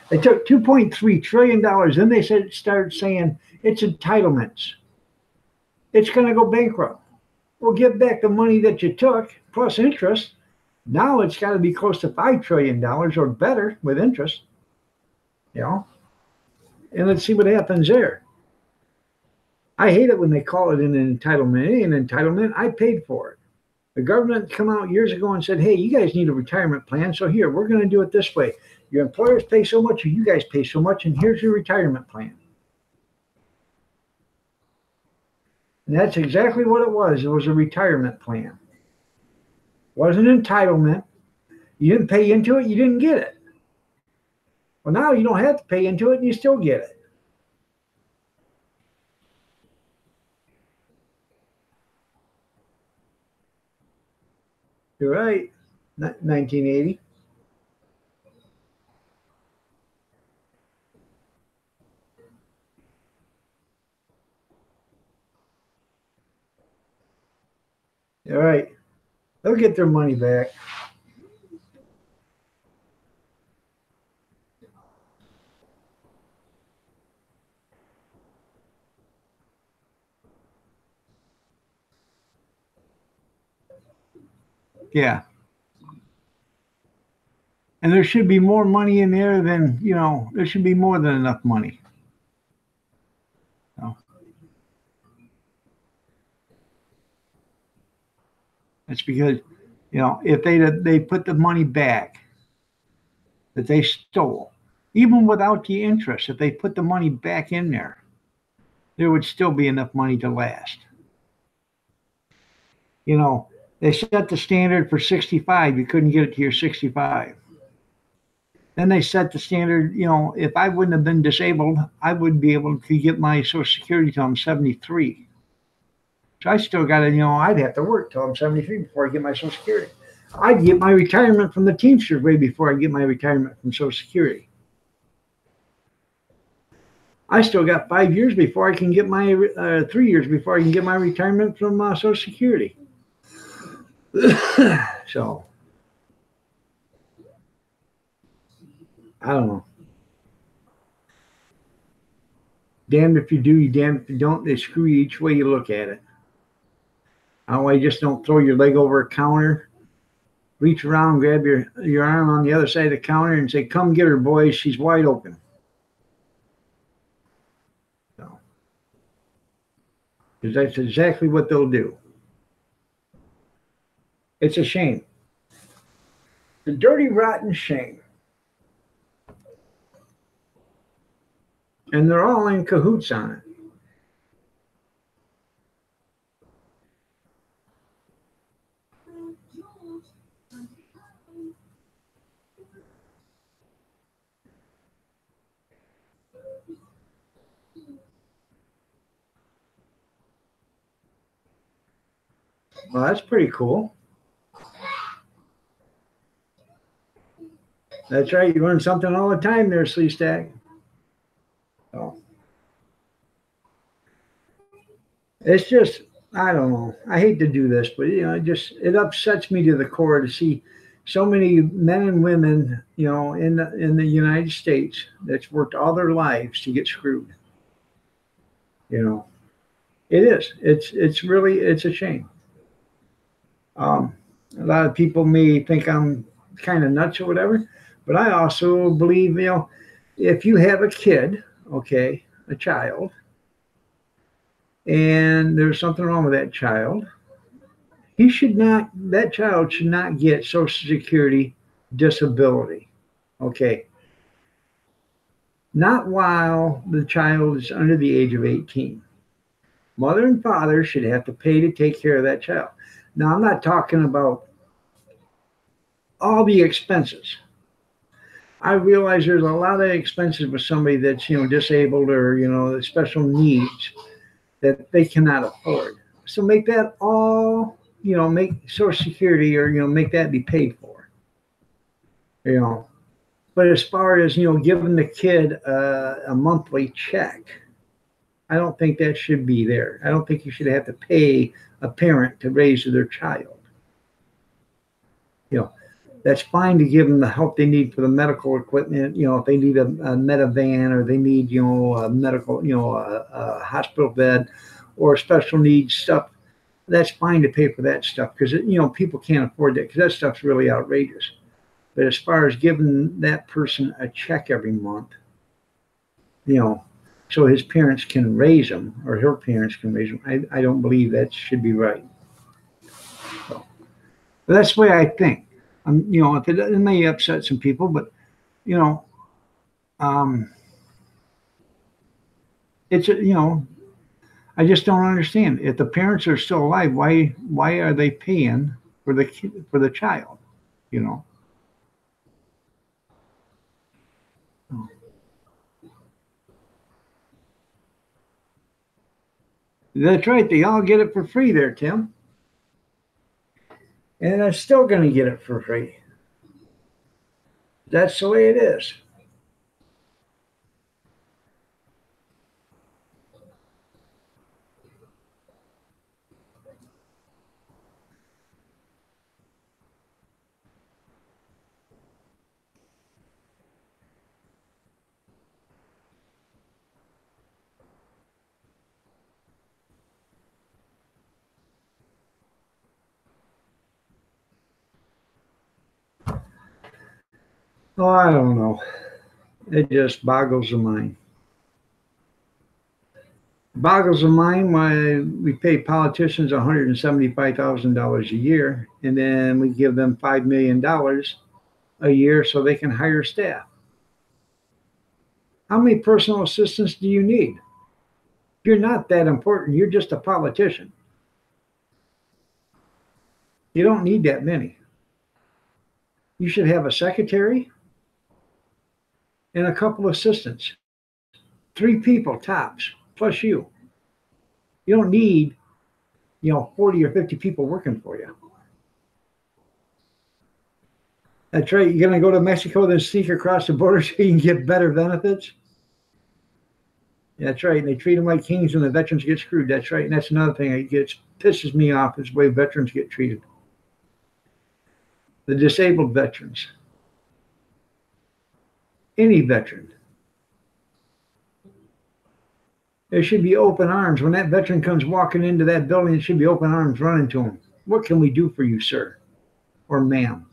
They took $2.3 trillion, then they started saying it's entitlements. It's going to go bankrupt. Well, give back the money that you took plus interest. Now it's got to be close to $5 trillion or better with interest. And let's see what happens there. I hate it when they call it an entitlement. It ain't an entitlement. I paid for it. The government come out years ago and said, hey, you guys need a retirement plan. So here, we're going to do it this way. Your employers pay so much, or you guys pay so much, and here's your retirement plan. And that's exactly what it was. It was a retirement plan. It wasn't an entitlement. You didn't pay into it, you didn't get it. Well, now you don't have to pay into it, and you still get it. You're right. 1980. All right. They'll get their money back. Yeah. And there should be more money in there than, there should be more than enough money. So that's because, if they put the money back that they stole, even without the interest, if they put the money back in there would still be enough money to last. They set the standard for 65. You couldn't get it to your 65. Then they set the standard, if I wouldn't have been disabled, I would be able to get my Social Security till I'm 73. So I still got to, I'd have to work till I'm 73 before I get my Social Security. I'd get my retirement from the Teamsters way before I get my retirement from Social Security. I still got 5 years before I can get my, 3 years before I can get my retirement from Social Security. So, I don't know. Damned if you do, you damned if you don't. They screw you each way you look at it. I don't know why you just don't throw your leg over a counter, reach around, grab your arm on the other side of the counter and say, come get her, boys. She's wide open. So, because that's exactly what they'll do. It's a shame. The dirty, rotten shame. And they're all in cahoots on it. Well, that's pretty cool. That's right. You learn something all the time there, Sleestack. So, it's just, I don't know. I hate to do this, but it upsets me to the core to see so many men and women, in the United States that's worked all their lives to get screwed. It is. It's really a shame. A lot of people may think I'm kind of nuts or whatever, but I also believe, if you have a kid, okay, a child, and there's something wrong with that child, that child should not get Social Security disability. Okay. Not while the child is under the age of 18. Mother and father should have to pay to take care of that child. Now, I'm not talking about all the expenses. I realize there's a lot of expenses with somebody that's, disabled or, special needs that they cannot afford. So make that all, make Social Security or, make that be paid for. But as far as, giving the kid a monthly check, I don't think that should be there. I don't think you should have to pay a parent to raise their child. That's fine to give them the help they need for the medical equipment. If they need a Medivan or they need, a medical, a hospital bed or special needs stuff, that's fine to pay for that stuff because, people can't afford that because that stuff's really outrageous. But as far as giving that person a check every month, so his parents can raise him or her parents can raise him, I don't believe that should be right. So, but that's the way I think. If it may upset some people, but it's I just don't understand. If the parents are still alive, why are they paying for the kid, for the child? That's right. They all get it for free there, Tim. And they're still going to get it for free. That's the way it is. Oh, I don't know. It just boggles the mind. Boggles the mind why we pay politicians $175,000 a year, and then we give them $5 million a year so they can hire staff. How many personal assistants do you need? You're not that important. You're just a politician. You don't need that many. You should have a secretary and a couple assistants. 3 people tops, plus you. You don't need, 40 or 50 people working for you. That's right. You're going to go to Mexico, then sneak across the border so you can get better benefits? That's right. And they treat them like kings and the veterans get screwed. That's right. And that's another thing that pisses me off is the way veterans get treated. the disabled veterans, any veteran. There should be open arms. When that veteran comes walking into that building, it should be open arms running to him. What can we do for you, sir or ma'am?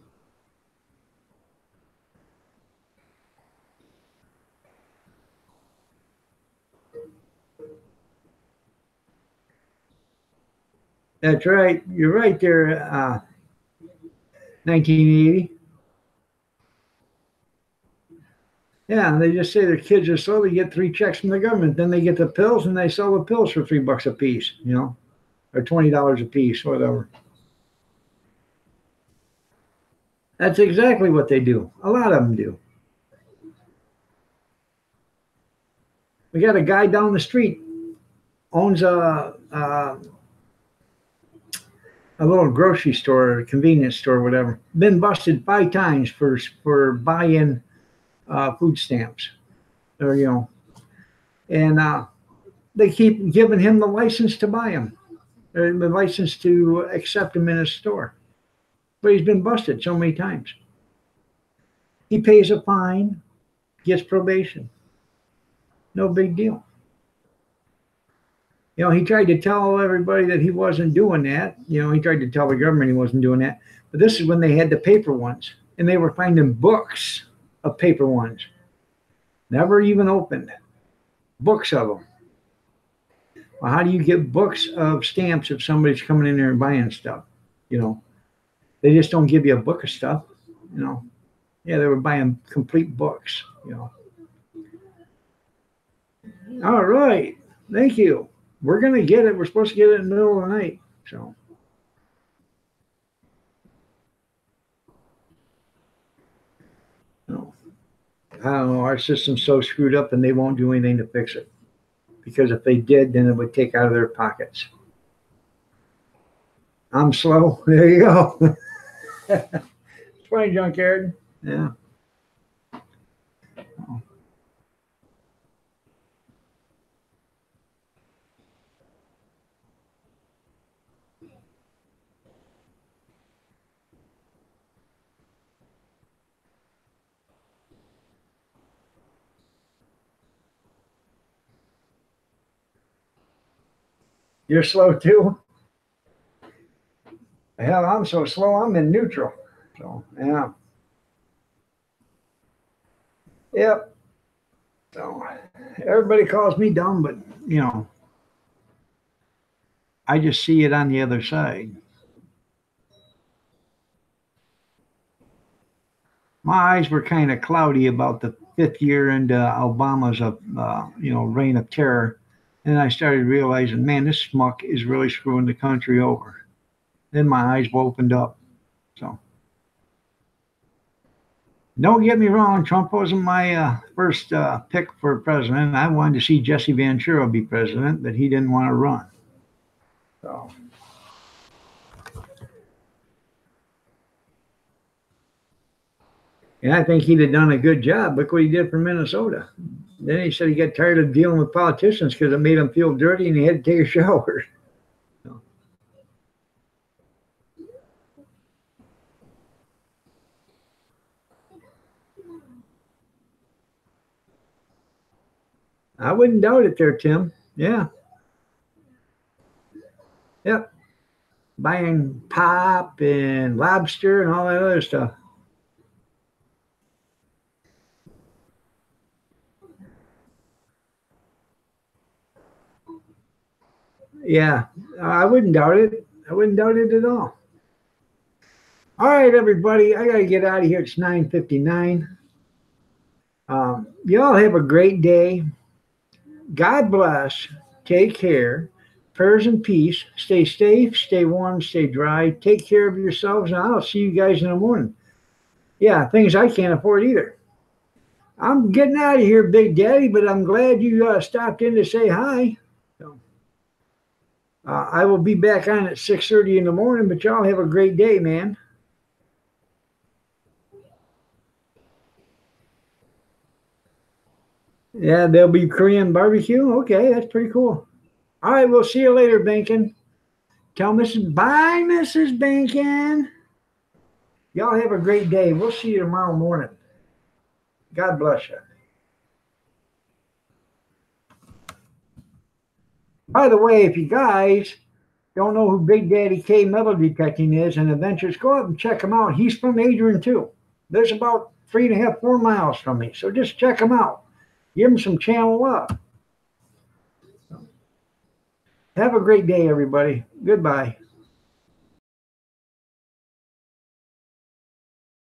That's right. You're right there, 1980. Yeah, they just say their kids are slow. They get 3 checks from the government. Then they get the pills, and they sell the pills for $3 a piece, you know, or $20 a piece, whatever. That's exactly what they do. A lot of them do. We got a guy down the street, owns a little grocery store, a convenience store, whatever. Been busted 5 times for buying food stamps, or you know, and they keep giving him the license to buy them, or the license to accept them in his store. But he's been busted so many times. He pays a fine, gets probation. No big deal. You know, he tried to tell everybody that he wasn't doing that. You know, he tried to tell the government he wasn't doing that. But this is when they had the paper ones, and they were finding books of paper ones, never even opened, books of them. Well, how do you get books of stamps if somebody's coming in there and buying stuff? You know, they just don't give you a book of stuff. You know, yeah, they were buying complete books. You know. All right, thank you. We're gonna get it. We're supposed to get it in the middle of the night. So. I don't know, our system's so screwed up and they won't do anything to fix it. Because if they did, then it would take out of their pockets. I'm slow. There you go. It's fine, Junkyard. Yeah. You're slow too? Hell, I'm so slow, I'm in neutral. So, yeah. Yep. So, everybody calls me dumb, but, you know, I just see it on the other side. My eyes were kind of cloudy about the 5th year into Obama's, you know, reign of terror. And I started realizing, man, this schmuck is really screwing the country over. Then my eyes opened up. So, don't get me wrong, Trump wasn't my first pick for president. I wanted to see Jesse Ventura be president, but he didn't want to run. So, and I think he'd have done a good job. Look what he did for Minnesota. Then he said he got tired of dealing with politicians because it made him feel dirty and he had to take a shower. So. I wouldn't doubt it there, Tim. Yeah. Yep. Buying pop and lobster and all that other stuff. Yeah, I wouldn't doubt it. I wouldn't doubt it at all. All right, everybody, I got to get out of here. It's 9:59. Y'all have a great day. God bless. Take care. Prayers and peace. Stay safe, stay warm, stay dry. Take care of yourselves, and I'll see you guys in the morning. Yeah, things I can't afford either. I'm getting out of here, Big Daddy, but I'm glad you stopped in to say hi. I will be back on at 6:30 in the morning, but y'all have a great day, man. Yeah, there'll be Korean barbecue. Okay, that's pretty cool. All right, we'll see you later, Bankin. Tell Mrs. Bye, Mrs. Bankin. Y'all have a great day. We'll see you tomorrow morning. God bless you. By the way, if you guys don't know who Big Daddy K Metal Detecting is and Adventures, go out and check him out. He's from Adrian too. There's about 3.5, 4 miles from me. So just check him out. Give him some channel love. Have a great day, everybody. Goodbye.